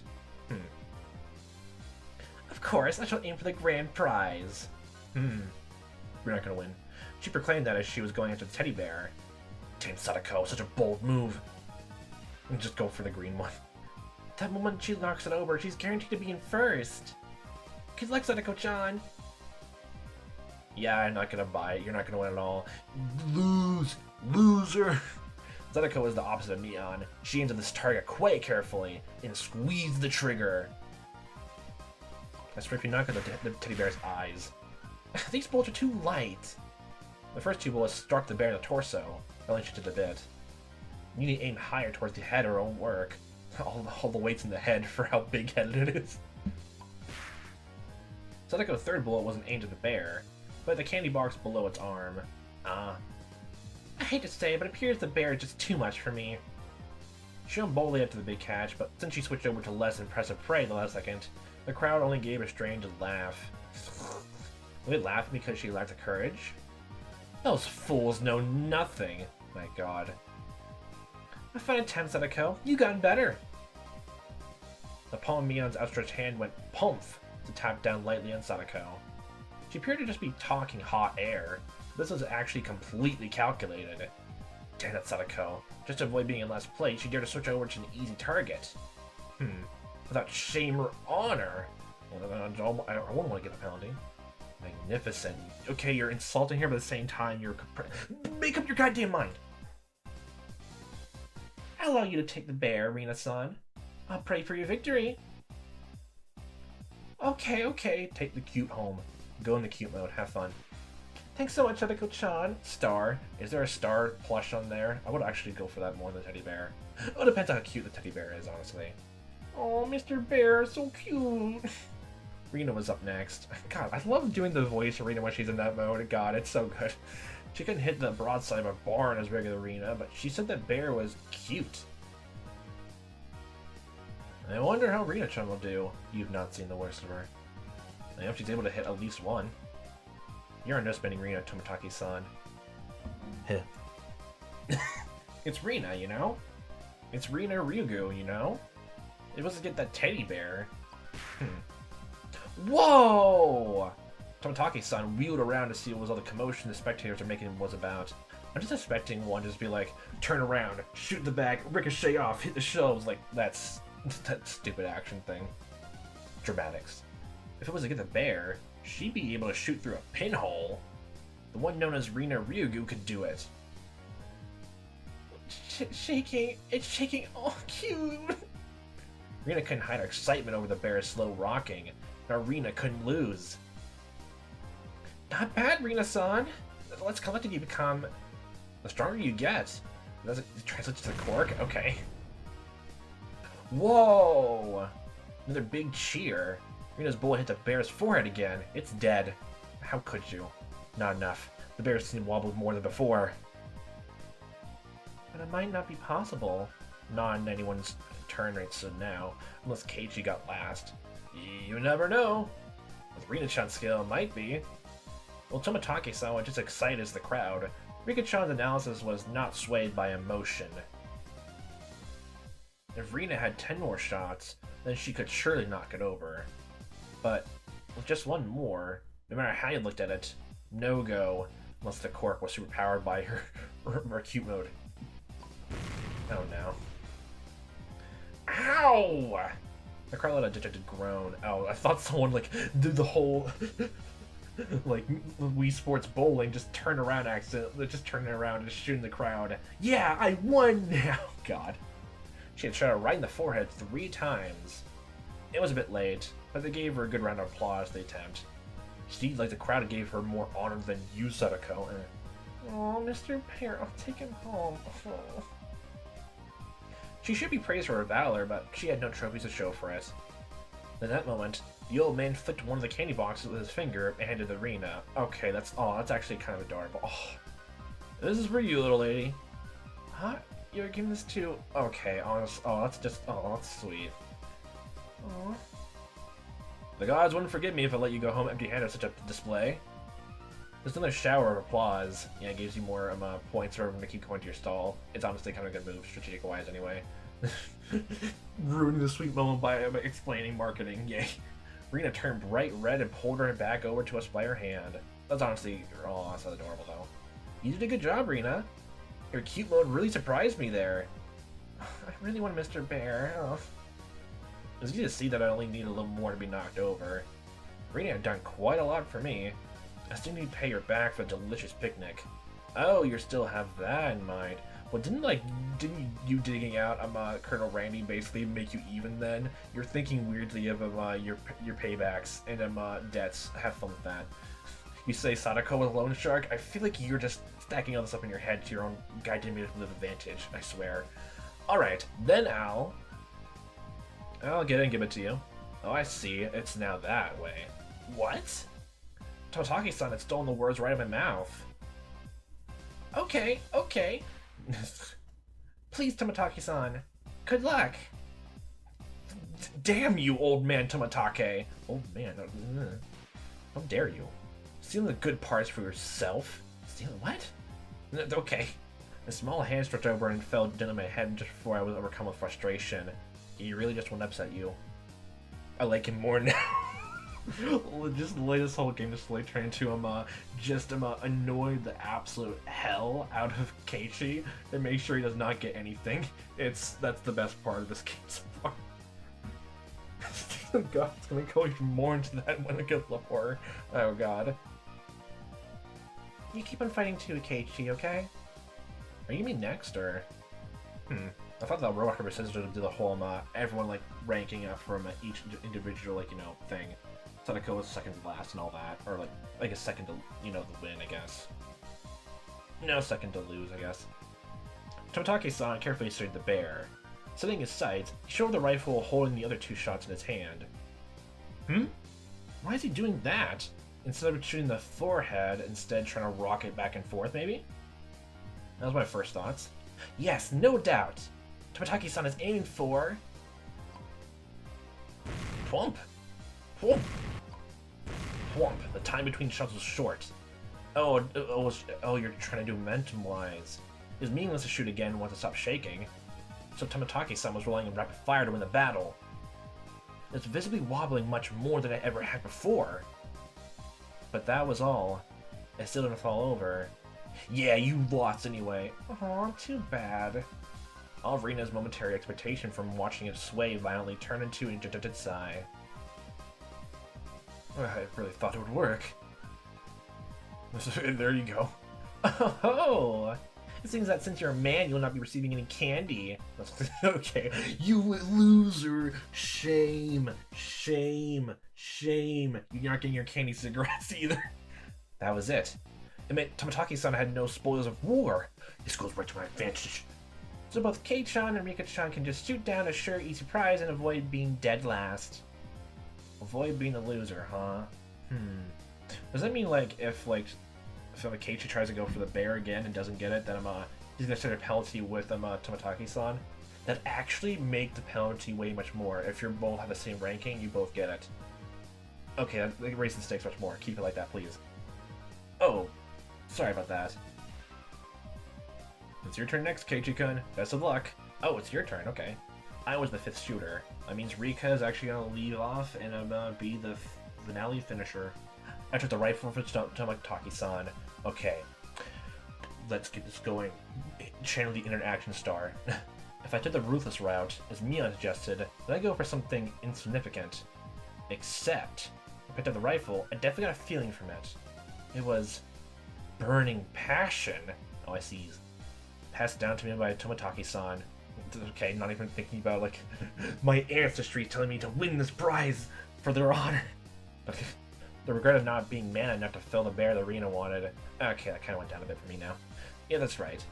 Of course, I shall aim for the grand prize. We're not gonna win. She proclaimed that as she was going after the teddy bear. Damn Sadako, such a bold move. And just go for the green one. That moment she knocks it over, she's guaranteed to be in first. Good luck, Sadako-chan. Yeah, I'm not gonna buy it. You're not gonna win at all. Lose! Loser! Sadako is the opposite of Neon. She aims at this target quite carefully and squeezes the trigger. I swiftly knock at the teddy bear's eyes. These bullets are too light. The first two bullets struck the bear in the torso, only shifted a bit. You need to aim higher towards the head or it won't work. All the weight's in the head for how big-headed it is. Sadako's third bullet wasn't aimed at the bear, but at the candy box below its arm. I hate to say, but it appears the bear is just too much for me. She went boldly up to the big catch, but since she switched over to less impressive prey the last second, the crowd only gave a strange laugh. Were they laughing because she lacked the courage? Those fools know nothing. My god. A fine attempt, Sadako. You gotten better. The palm of Mion's outstretched hand went pumph to tap down lightly on Sadako. She appeared to just be talking hot air. This was actually completely calculated. Damn it, Sadako. Just to avoid being in last place, she dared to switch over to an easy target. Without shame or honor. I wouldn't want to get a penalty. Magnificent. Okay, you're insulting her, but at the same time, you're... Make up your goddamn mind! I'll allow you to take the bear, Rina-san. I'll pray for your victory. Okay. Take the cute home. Go into cute mode. Have fun. Thanks so much, Sadako-chan. Star. Is there a star plush on there? I would actually go for that more than the teddy bear. Oh, it depends on how cute the teddy bear is, honestly. Oh, Mr. Bear, so cute. Rina was up next. God, I love doing the voice of Rina when she's in that mode. God, it's so good. She couldn't hit the broadside of a barn as regular Rina, but she said that bear was cute. I wonder how Rina-chan will do. You've not seen the worst of her. I hope she's able to hit at least one. You're no spinning Rina, Tomotaki-san. It's Rina, you know? It's Rina Ryugu, you know? It was to get that teddy bear. Whoa! Tomotaki-san wheeled around to see what was all the commotion the spectators are making was about. I'm just expecting one to just be like, turn around, shoot the bag, ricochet off, hit the shelves, like that's that stupid action thing. Dramatics. If it was to get the bear, she'd be able to shoot through a pinhole. The one known as Rina Ryugu could do it. Shaking, it's shaking, oh cute! Rina couldn't hide her excitement over the bear's slow rocking. Now Rina couldn't lose. Not bad, Rina-san. The less collected you become, the stronger you get. Does it translate to the cork? Okay. Whoa! Another big cheer. Rina's bullet hit the bear's forehead again. It's dead. How could you? Not enough. The bear seemed wobbled more than before. But it might not be possible. Not on anyone's turn rate so now, unless Keiichi got last. You never know. With Rina-chan's skill, it might be. Well, Tomotaki-san was just excited as the crowd. Rika-chan's analysis was not swayed by emotion. If Rina had 10 more shots, then she could surely knock it over. But with just one more, no matter how you looked at it, no go, unless the cork was superpowered by her cute mode. Oh no. Ow! The crowd let a dejected groan. Oh, I thought someone like did the whole like Wii Sports bowling, just turn around accidentally, just turning around and shooting the crowd. Yeah, I won now! God. She had shot her right in the forehead 3 times. It was a bit late, but they gave her a good round of applause for the attempt. She, like the crowd, gave her more honor than you, Sadako. Oh, Mr. Pear, I'll take him home. Oh. She should be praised for her valor, but she had no trophies to show for it. In that moment, the old man flicked one of the candy boxes with his finger and handed the Rina. Okay, that's actually kind of adorable. Oh. This is for you, little lady. Huh? You're giving this to... Okay, honest. Oh, that's just... Oh, that's sweet. Aww. The gods wouldn't forgive me if I let you go home empty-handed with such a display. Just another shower of applause. Yeah, it gives you more points for everyone to keep going to your stall. It's honestly kind of a good move, strategic-wise, anyway. Ruining the sweet moment by explaining marketing. Yay. Rena turned bright red and pulled her back over to us by her hand. That's honestly... Oh, that's not adorable, though. You did a good job, Rena. Your cute mode really surprised me there. I really want Mr. Bear. Oh. It's easy to see that I only need a little more to be knocked over. Rena had done quite a lot for me. I still need to pay her back for the delicious picnic. Oh, you still have that in mind. Well, didn't you digging out Colonel Randy basically make you even then? You're thinking weirdly of your paybacks and debts. Have fun with that. You say Sadako was a loan shark? I feel like you're just stacking all this up in your head to your own goddamn manipulative advantage, I swear. Alright, then I'll get it and give it to you. Oh, I see. It's now that way. What? Tomataki-san had stolen the words right out of my mouth. Okay. Please, Tomataki-san. Good luck. Damn you, old man Tomatake. Old man. How dare you? Stealing the good parts for yourself? Stealing what? Okay. A small hand stretched over and fell down on my head just before I was overcome with frustration. He really just won't upset you. I like him more now. Just lay this whole game just turn into annoy the absolute hell out of Keiichi and make sure he does not get anything. That's the best part of this game so far. Oh god, it's gonna go even more into that when it gets lower. Oh god. You keep on fighting too, Keiichi, okay? Are you mean next, or? I thought that robot paper scissors would do the whole everyone ranking up from each individual thing. Sadako was second to last and all that, or like a second to the win, I guess. No, second to lose, I guess. Tomataki-san carefully studied the bear. Setting his sights, he showed the rifle holding the other two shots in his hand. Why is he doing that? Instead of shooting the forehead, instead trying to rock it back and forth, maybe? That was my first thoughts. Yes, no doubt. Tomataki-san is aiming for... Twump! Twump! Twump! The time between shots was short. Oh, you're trying to do momentum-wise. It was meaningless to shoot again once it stopped shaking. So Tomataki-san was relying on rapid fire to win the battle. It's visibly wobbling much more than I ever had before. But that was all. I still didn't fall over. Yeah, you lost anyway. Aw, too bad. All of Rena's momentary expectation from watching it sway violently turned into an interjected sigh. I really thought it would work. There you go. Oh! It seems that since you're a man, you'll not be receiving any candy. Okay. You loser! Shame! Shame! Shame! You're not getting your candy cigarettes either. That was it. It meant Tomataki-san had no spoils of war. This goes right to my advantage. So both Kei-chan and Rika-chan can just shoot down a sure easy prize and avoid being dead last. Avoid being a loser, huh? Does that mean if Keiichi tries to go for the bear again and doesn't get it, then he's gonna set a penalty with Tomataki-san? That actually make the penalty way much more. If you both have the same ranking, you both get it. Okay, that raises the stakes much more. Keep it like that, please. Oh, sorry about that. It's your turn next, Keiichi-kun. Best of luck. Oh, it's your turn, okay. I was the 5th shooter. That means Rika is actually gonna lead off and I'm gonna be the finale finisher. I took the rifle from Tomataki-san. Okay, let's get this going. Channel the inner action star. If I took the ruthless route, as Mion suggested, then I go for something insignificant. Except, if I picked up the rifle, I definitely got a feeling from it. It was burning passion. Oh, I see. Passed down to me by Tomataki-san. Okay, not even thinking about my ancestry telling me to win this prize for their honor. Okay. The regret of not being man enough to fill the bear the arena wanted. Okay, that kind of went down a bit for me now. Yeah, that's right.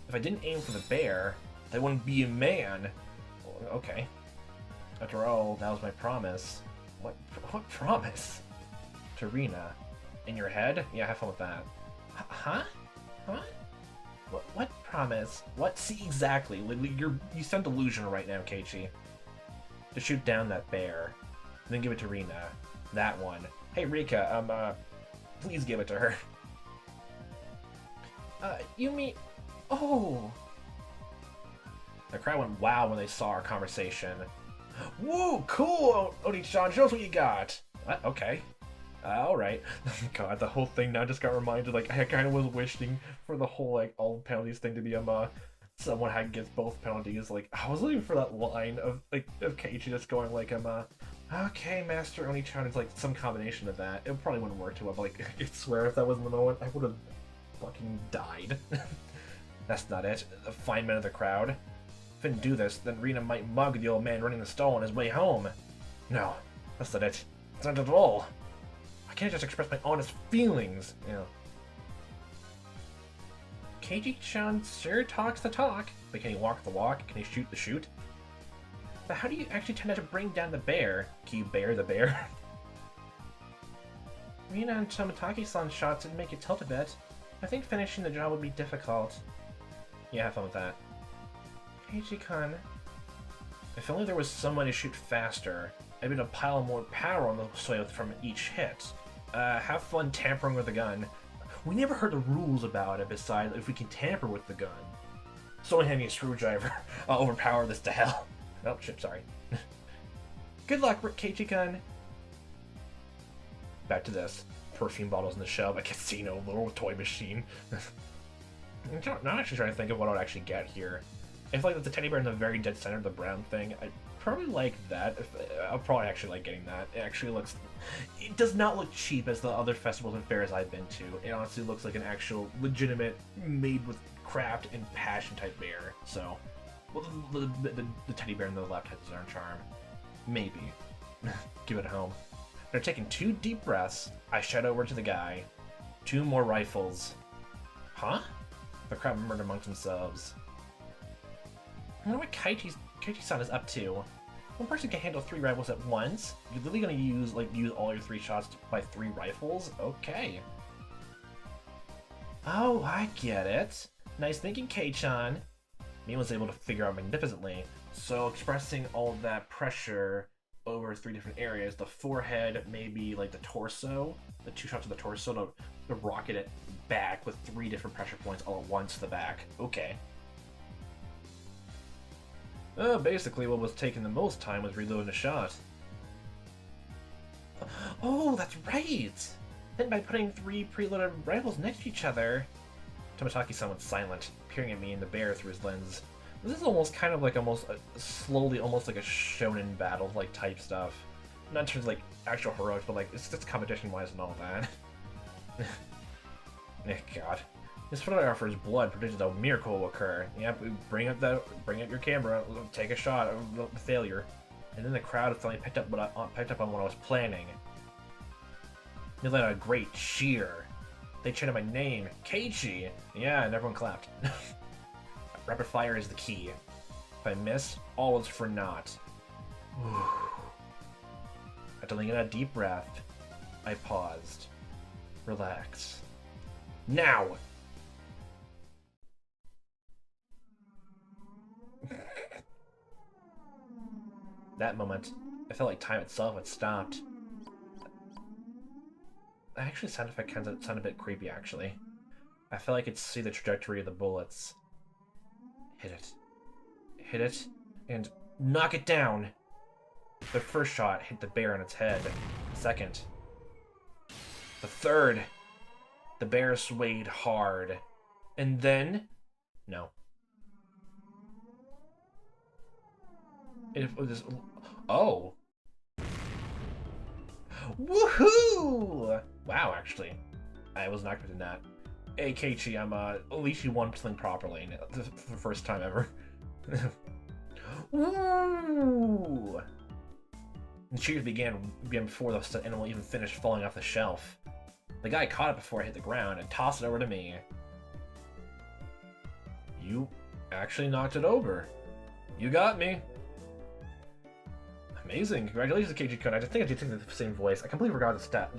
If I didn't aim for the bear, I wouldn't be a man. Okay. After all, that was my promise. What promise? To Rena. In your head? Yeah, have fun with that. Huh? Huh? What promise? What? See, exactly. You sound delusional right now, Keiichi. To shoot down that bear. And then give it to Rena. That one. Hey, Rika, please give it to her. You mean... Oh! The crowd went wow when they saw our conversation. Woo, cool, Oni-chan, show us what you got! Okay. Alright. God, the whole thing now just got reminded, like, I kind of was wishing for the whole, like, all penalties thing to be, someone had gets both penalties. Like, I was looking for that line of, like, of Keiichi just going, like, okay, Master Oni-chan, it's like some combination of that. It probably wouldn't work too well, but, like, I swear if that wasn't the moment, I would have fucking died. That's not it. The fine men of the crowd. If I didn't do this, then Rina might mug the old man running the stall on his way home. No, that's not it. It's not at all. I can't just express my honest feelings, you know. Keiichi-chan sure talks the talk, but can he walk the walk? Can he shoot the shoot? But how do you actually tend to bring down the bear? Can you bear the bear? Rina and Tomataki-san's shots didn't make it tilt a bit. I think finishing the job would be difficult. Yeah, have fun with that. Keiichi-kun. If only there was someone to shoot faster, I'd be able to pile more power on the soil from each hit. Have fun tampering with the gun. We never heard the rules about it besides if we can tamper with the gun. Someone hand me a screwdriver. I'll overpower this to hell. Oh shit, sorry. Good luck, Keiichi-kun. Back to this. Perfume bottles in the shelf, a casino, little toy machine. I'm not actually trying to think of what I would actually get here. If like the teddy bear in the very dead center of the brown thing, I'd probably like that. I'll probably actually like getting that. It actually looks... It does not look cheap as the other festivals and fairs I've been to. It honestly looks like an actual, legitimate, made with craft and passion type bear. So, well, the teddy bear in the left has his own charm. Maybe. Give it a home. After taking 2 deep breaths, I shout over to the guy. 2 more rifles. Huh? The crowd murmured amongst themselves. I wonder what Keiichi-san is up to. One person can handle 3 rifles at once. You're literally gonna use all your 3 shots by 3 rifles? Okay. Oh, I get it. Nice thinking, Kei-chan. Mie was able to figure out magnificently. So expressing all of that pressure over 3 different areas, the forehead, maybe like the torso, the 2 shots of the torso to rocket it back with 3 different pressure points all at once to the back. Okay. Basically what was taking the most time was reloading the shot. Oh, that's right! Then by putting 3 preloaded rifles next to each other... Tomataki-san went silent, peering at me and the bear through his lens. This is almost kind of like slowly, almost like a shonen battle like type stuff. Not in terms of like actual heroics, but like it's just competition-wise and all that. God. This photographer's blood predicted a miracle will occur. Yep, bring up your camera, take a shot of the failure. And then the crowd finally picked up on what I was planning. They let out a great cheer. They chanted my name, Keiichi. Yeah, and everyone clapped. Rapid fire is the key. If I miss, all is for naught. After letting out a deep breath, I paused. Relax. Now! That moment, I felt like time itself had stopped. That actually sound effect kind of sounded a bit creepy, actually. I felt I could see the trajectory of the bullets. Hit it. Hit it, and knock it down! The first shot hit the bear on its head. The second. The third! The bear swayed hard. And then... No. It was... Oh! Woohoo! Wow, actually. I was not expecting that. Hey, Keiichi, at least you won something properly. For the first time ever. Woo! The cheers began before the animal even finished falling off the shelf. The guy caught it before it hit the ground and tossed it over to me. You actually knocked it over. You got me. Amazing. Congratulations, Keiichi-kun. I think I did the same voice. I completely forgot the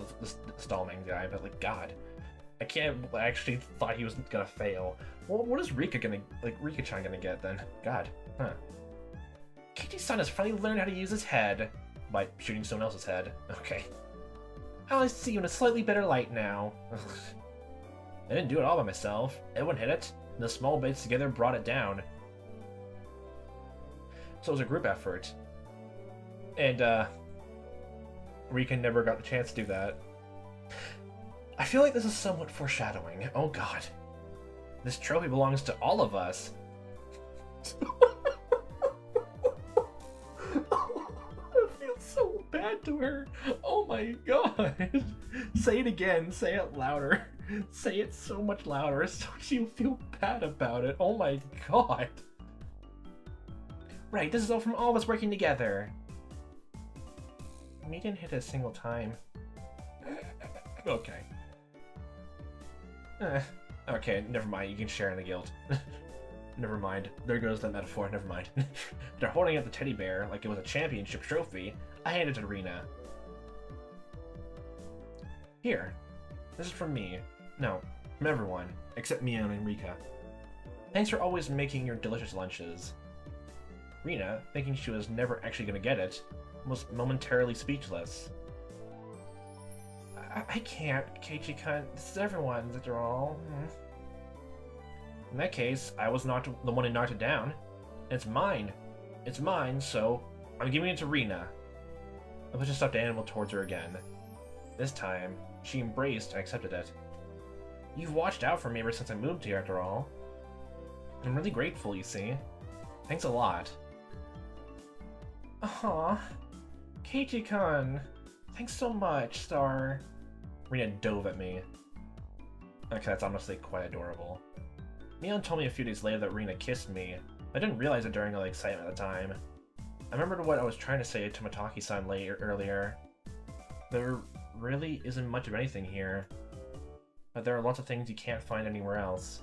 Stallman guy, but like, God. I actually thought he was gonna fail. Well, what is Rika-chan gonna get then? God. Huh. Keiichi-san has finally learned how to use his head. By shooting someone else's head. Okay. I see you in a slightly better light now. I didn't do it all by myself. Everyone hit it, and the small bits together brought it down. So it was a group effort. And, Rika never got the chance to do that. I feel like this is somewhat foreshadowing. Oh god. This trophy belongs to all of us. I feel so bad to her. Oh my god. Say it again. Say it louder. Say it so much louder so you feel bad about it. Oh my god. Right, this is all from all of us working together. We didn't hit it a single time. Okay. Okay, never mind. You can share in the guilt. Never mind. There goes that metaphor. Never mind. They're holding up the teddy bear like it was a championship trophy. I handed it to Rina. Here. This is from me. No, from everyone, except Mia and Rika. Thanks for always making your delicious lunches. Rina, thinking she was never actually going to get it, was momentarily speechless. I can't, Keiichi-kun. This is everyone's, after all. In that case, I was not the one who knocked it down. It's mine. It's mine, so I'm giving it to Rina. I pushed a stuffed animal towards her again. This time, she embraced and accepted it. You've watched out for me ever since I moved here, after all. I'm really grateful, you see. Thanks a lot. Aw, Keiichi-kun. Thanks so much, Star. Rina dove at me. Okay, that's honestly quite adorable. Mion told me a few days later that Rina kissed me. I didn't realize it during all the excitement at the time. I remembered what I was trying to say to Tomotaki-san earlier. There really isn't much of anything here, but there are lots of things you can't find anywhere else.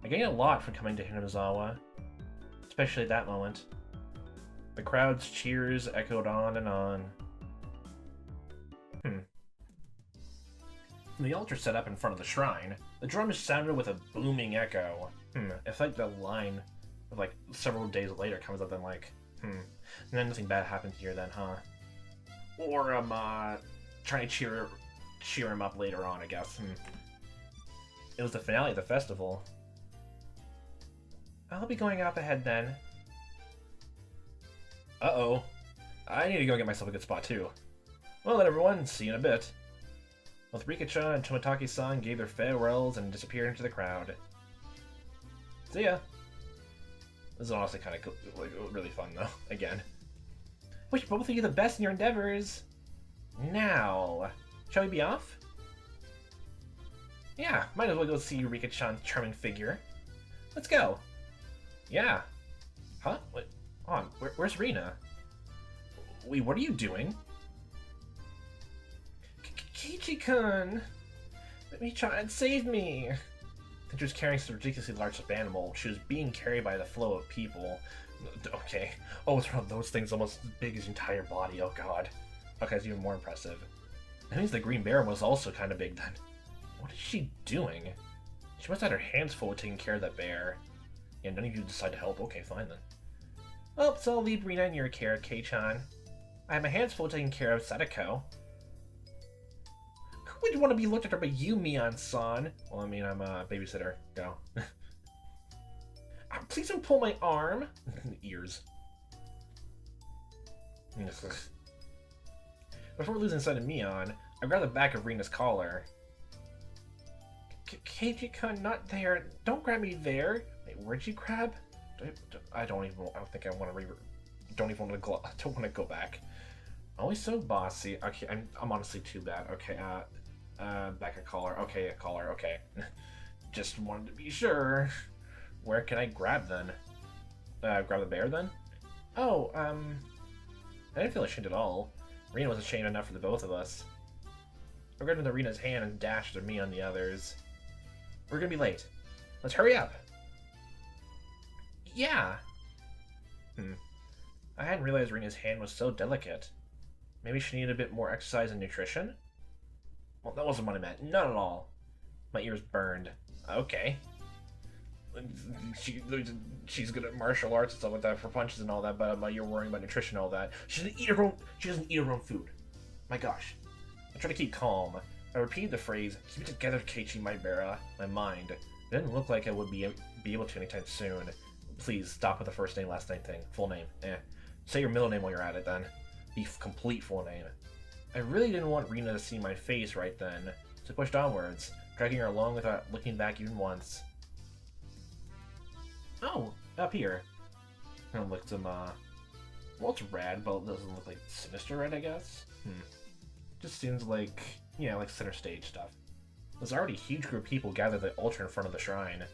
I gained a lot from coming to Hinamizawa, especially at that moment. The crowd's cheers echoed on and on. From the altar set up in front of the shrine, the drums sounded with a booming echo. It's like the line of like several days later comes up and like, and then nothing bad happened here then, huh? Or I'm trying to cheer him up later on, I guess. It was the finale of the festival. I'll be going up ahead then. Uh-oh. I need to go get myself a good spot too. Well then everyone, see you in a bit. Both Rika-chan and Tomotaki-san gave their farewells and disappeared into the crowd. See ya! This is honestly kind of cool, like, really fun though, again. Wish both of you the best in your endeavors! Now, shall we be off? Yeah, might as well go see Rika-chan's charming figure. Let's go! Yeah. Huh? Wait, hold on, where's Rina? Wait, what are you doing? Keiichi-kun! Let me try and save me! I think she was carrying some ridiculously large stuffed animal. She was being carried by the flow of people. Okay. Oh, it's one of those things almost as big as your entire body. Oh god. Okay, it's even more impressive. That means the green bear was also kind of big then. What is she doing? She must have had her hands full with taking care of that bear. Yeah, none of you decide to help. Okay, fine then. Well, so I'll leave Rina in your care, Kei-chan. I have my hands full taking care of Sadako. Who would want to be looked after by you, Mion-san? Well, I mean, I'm a babysitter. Go. Please don't pull my arm. Ears. Before losing sight of Mion, I grabbed the back of Rina's collar. Keiichi-kun, not there. Don't grab me there. Wait, where'd you grab? I don't think I want to don't want to go back. Always so bossy. Okay, I'm honestly too bad. Okay, back a collar. Okay, a collar. Okay. Just wanted to be sure. Where can I grab then? Grab the bear then? Oh, I didn't feel ashamed at all. Rina was ashamed enough for the both of us. I grabbed Rina's hand and dashed at me on the others. We're gonna be late. Let's hurry up. Yeah. I hadn't realized Rina's hand was so delicate. Maybe she needed a bit more exercise and nutrition? Well, that wasn't what I meant. Not at all. My ears burned. Okay. She's good at martial arts and stuff like that for punches and all that, but you're worrying about nutrition and all that. She doesn't eat her own food. My gosh. I try to keep calm. I repeated the phrase, "Keep it together, Keiichi Maebara," my mind. It didn't look like I would be able to anytime soon. Please, stop with the first name, last name thing. Full name. Say your middle name while you're at it, then. Be complete full name. I really didn't want Rina to see my face right then, so I pushed onwards, dragging her along without looking back even once. Oh, up here. And looked some, well, it's rad, but it doesn't look like sinister red, I guess? Just seems like, yeah, like center stage stuff. There's already a huge group of people gathered at the altar in front of the shrine.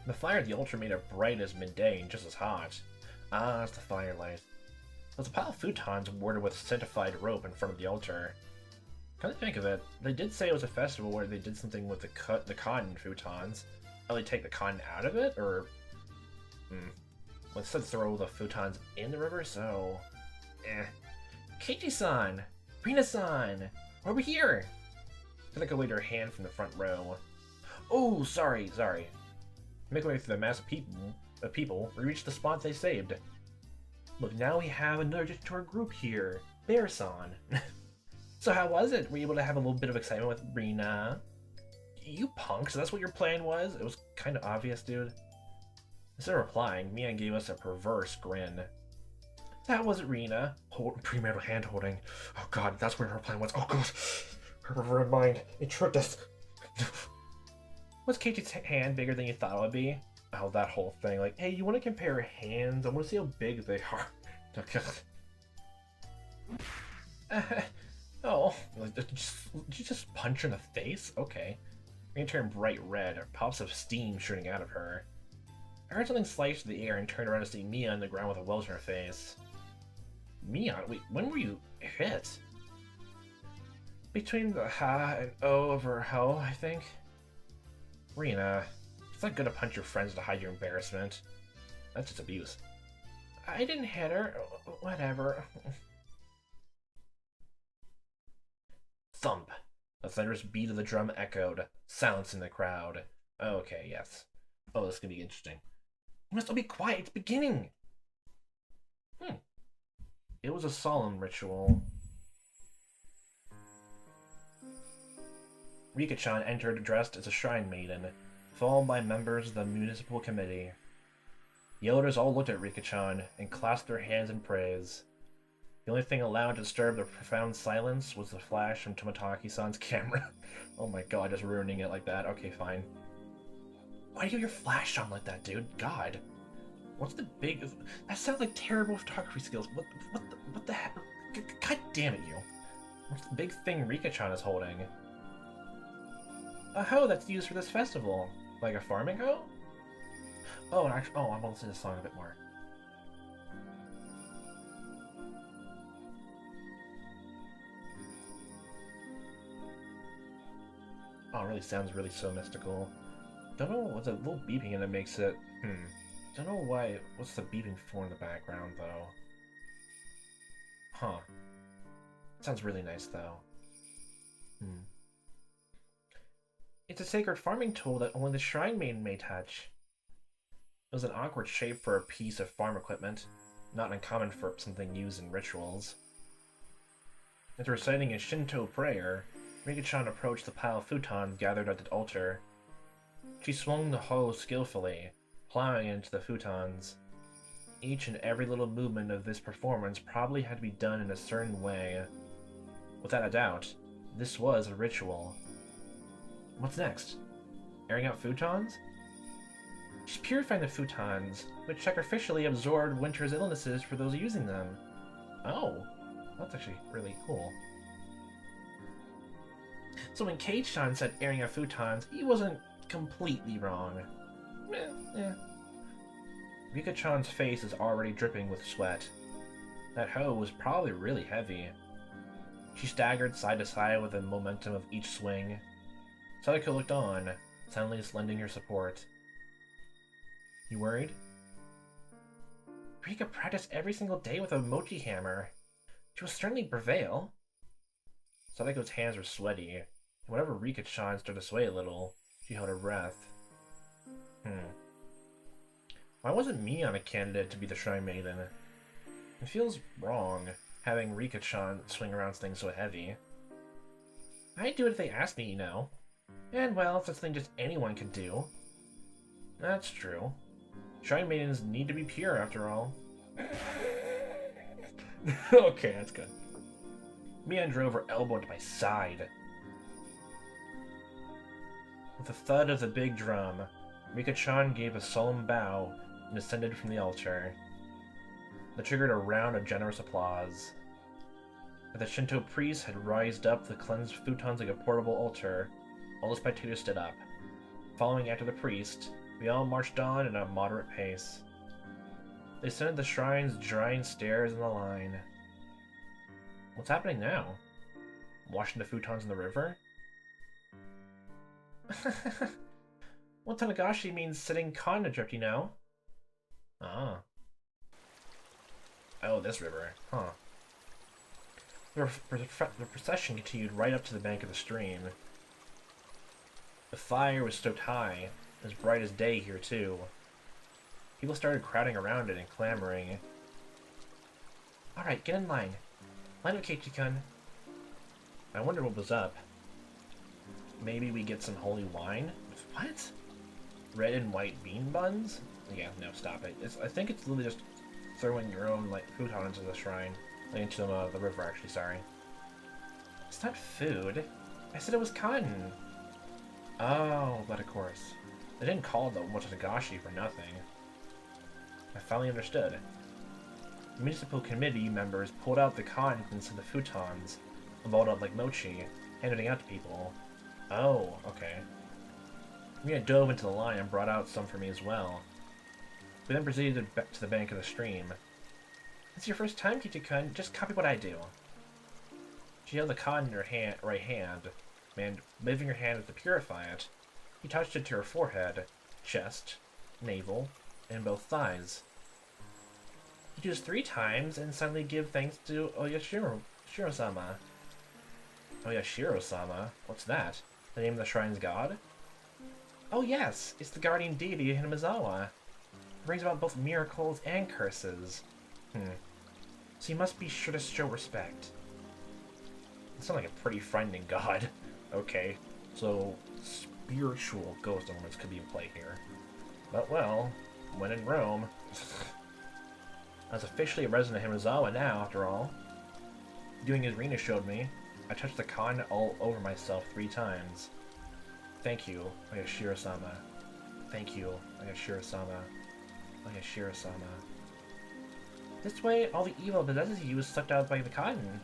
The fire at the altar made it bright as midday and just as hot. Ah, it's the firelight. There's a pile of futons worded with sanctified rope in front of the altar. Come to think of it, they did say it was a festival where they did something with the cotton futons. Oh, they take the cotton out of it, or... Well, it said throw the futons in the river, so... Keiichi-san! Rina-san! Over here! I think I waved her hand from the front row. Oh, sorry. Make our way through the mass of people, we reached the spot they saved. Look, now we have another addition to our group here. Bear-san. So how was it? Were you able to have a little bit of excitement with Rina? You punk, so that's what your plan was? It was kind of obvious, dude. Instead of replying, Mian gave us a perverse grin. That wasn't Rina. Premarital hand-holding. Oh god, that's where her plan was. Oh god. Her perverted mind. It tricked us. Was Keiichi's hand bigger than you thought it would be? Oh, that whole thing. Like, hey, you want to compare hands? I want to see how big they are. Oh, did you just punch her in the face? Okay. Rina turned bright red, pops of steam shooting out of her. I heard something slice through the air and turned around to see Mia on the ground with a welt in her face. Mia? Wait, when were you hit? Between the ha and o of her ho, I think. Rina, it's not good to punch your friends to hide your embarrassment. That's just abuse. I didn't hit her. Whatever. Thump! The thunderous beat of the drum echoed, silence in the crowd. Okay, yes. Oh, this is gonna be interesting. You must all be quiet, it's beginning! It was a solemn ritual. Rika-chan entered dressed as a shrine maiden, followed by members of the municipal committee. The elders all looked at Rika-chan and clasped their hands in praise. The only thing allowed to disturb the profound silence was the flash from Tomotaki-san's camera. Oh my god, just ruining it like that. Okay, fine. Why do you have your flash on like that, dude? God. What's the big... That sounds like terrible photography skills. What the heck? God damn it, you. What's the big thing Rika-chan is holding? A hoe that's used for this festival. Like a farming hoe? Oh, and actually... Oh, I'm gonna listen to this song a bit more. Oh, it really sounds really so mystical. Don't know what's a little beeping and it makes it... Don't know why... What's the beeping for in the background, though? Huh. Sounds really nice, though. It's a sacred farming tool that only the Shrine Maiden may touch. It was an awkward shape for a piece of farm equipment, not uncommon for something used in rituals. After reciting a Shinto prayer, Rika-chan approached the pile of futons gathered at the altar. She swung the hoe skillfully, plowing into the futons. Each and every little movement of this performance probably had to be done in a certain way. Without a doubt, this was a ritual. What's next? Airing out futons? She's purifying the futons, which sacrificially absorbed winter's illnesses for those using them. Oh, that's actually really cool. So when Keiichi-chan said airing out futons, he wasn't completely wrong. Rika-chan's face is already dripping with sweat. That hoe was probably really heavy. She staggered side to side with the momentum of each swing. Sadako looked on, silently lending her support. You worried? Rika practiced every single day with a mochi hammer. She will certainly prevail. Sadako's hands were sweaty, and whenever Rika-chan started to sway a little, she held her breath. Why wasn't Mion a candidate to be the Shrine Maiden? It feels wrong, having Rika-chan swing around things so heavy. I'd do it if they asked me, you know. And, well, it's something just anyone can do. That's true. Shrine maidens need to be pure, after all. Okay, that's good. Mia drove her elbow into my side. With the thud of the big drum, Mika-chan gave a solemn bow and descended from the altar. That triggered a round of generous applause. As the Shinto priest had raised up the cleansed futons like a portable altar, all the spectators stood up. Following after the priest, we all marched on at a moderate pace. They ascended the shrine's giant stairs in the line. What's happening now? Washing the futons in the river? Watanagashi means sitting con adrift, you know? Ah. Oh, this river. Huh. The procession continued right up to the bank of the stream. The fire was stoked high, as bright as day here too. People started crowding around it and clamoring. Alright, get in line. Line up, Keiichi-kun. I wondered what was up. Maybe we get some holy wine? What? Red and white bean buns? Yeah, no, stop it. I think it's literally just throwing your own, like, futon into the shrine. Into the river, actually, sorry. It's not food. I said it was cotton. Oh, but of course. They didn't call it the Watanagashi for nothing. I finally understood. The municipal committee members pulled out the contents of the futons, and balled up like mochi, handing it out to people. Oh, okay. Mia dove into the line and brought out some for me as well. We then proceeded back to the bank of the stream. It's your first time, Keiichi-kun. Just copy what I do. She held the cotton in her right hand, and moving her hand to purify it, he touched it to her forehead, chest, navel, and both thighs. He do this 3 times and suddenly give thanks to Oyashiro-sama. Oyashiro-sama? What's that? The name of the shrine's god? Oh yes, it's the guardian deity of Hinamizawa. It brings about both miracles and curses. So you must be sure to show respect. It sounds like a pretty frightening god. Okay, so spiritual ghost elements could be in play here. But well, when in Rome. I was officially a resident of Hinamizawa now, after all. Doing as Rina showed me, I touched the con all over myself 3 times. Thank you, Oyashiro-sama. Thank you, Oyashiro-sama. Oyashiro-sama. This way, all the evil that possesses you is sucked out by the cotton.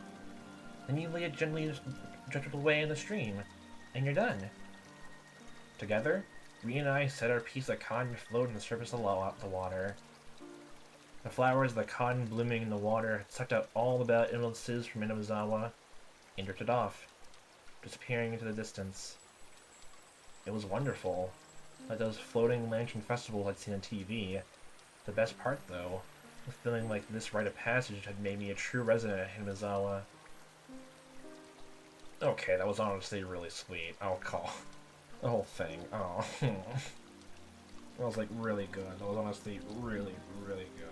Then you lay it gently drifted away in the stream, and you're done. Together, Rina and I set our piece of cotton float on the surface of the water. The flowers of the cotton blooming in the water had sucked out all the bad influences from Hinamizawa and drifted off, disappearing into the distance. It was wonderful, like those floating lantern festivals I'd seen on TV. The best part, though, was feeling like this rite of passage had made me a true resident of Hinamizawa. Okay, that was honestly really sweet. I'll call the whole thing. Oh, that was like really good. That was honestly really, really good.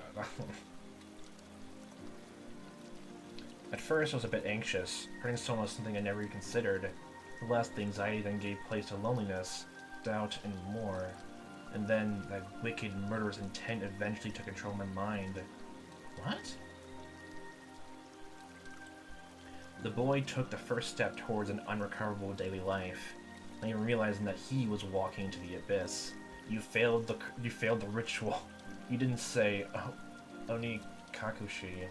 At first, I was a bit anxious. Hurting someone was something I never even considered. The last, the anxiety then gave place to loneliness, doubt, and more. And then, that wicked, murderous intent eventually took control of my mind. What? The boy took the first step towards an unrecoverable daily life, not even realizing that he was walking into the abyss. You failed the ritual. You didn't say, oh, Oni Kakushi.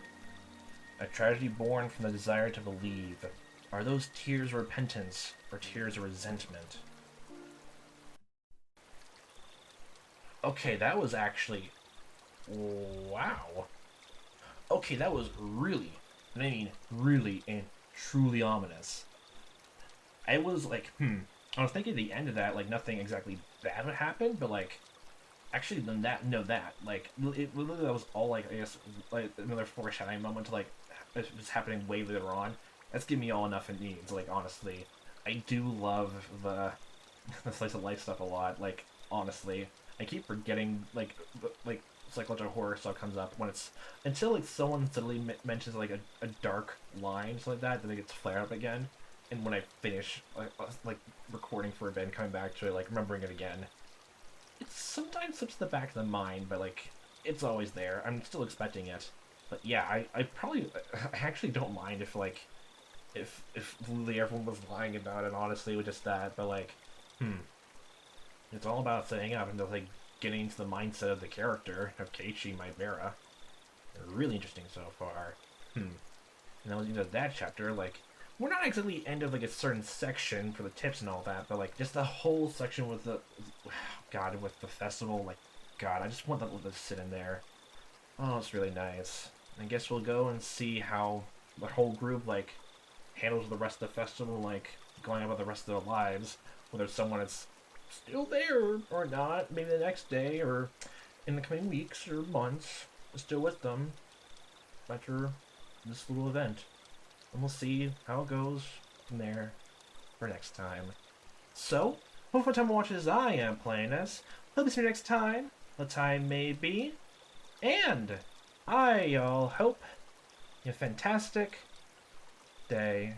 A tragedy born from the desire to believe. Are those tears of repentance, or tears of resentment? Okay, that was actually... Wow. Okay, that was really, and I mean really and truly ominous. I was like, I was thinking at the end of that, like, nothing exactly bad would happen, but, like, actually, then that, like, it literally, that was all, like, I guess, like, another foreshadowing moment to, like, it was happening way later on. That's giving me all enough it needs, like, honestly. I do love the slice of life stuff a lot, like, honestly. I keep forgetting, like, psychological horror stuff comes up when it's, until, like, someone suddenly mentions, like, a dark line, something like that, then it gets flared up again. and when I finish like recording for a bit and coming back to it, like remembering it again, it sometimes slips to the back of the mind, but like it's always there. I'm still expecting it. But yeah, I probably I actually don't mind if like if literally everyone was lying about it, honestly, with just that. But like, it's all about setting up and just like getting into the mindset of the character of Keiichi Maebara. Really interesting so far. And then into that chapter, like we're not exactly end of like a certain section for the tips and all that, but like just the whole section with the God with the festival, like God, I just want that to sit in there. Oh, it's really nice. I guess we'll go and see how the whole group like handles the rest of the festival, like going about the rest of their lives. Whether someone is still there or not, maybe the next day or in the coming weeks or months, still with them after this little event. And we'll see how it goes from there for next time. So, hope for time to watch as I am playing this. Hope to see you next time. What time may be. And I all hope you have a fantastic day.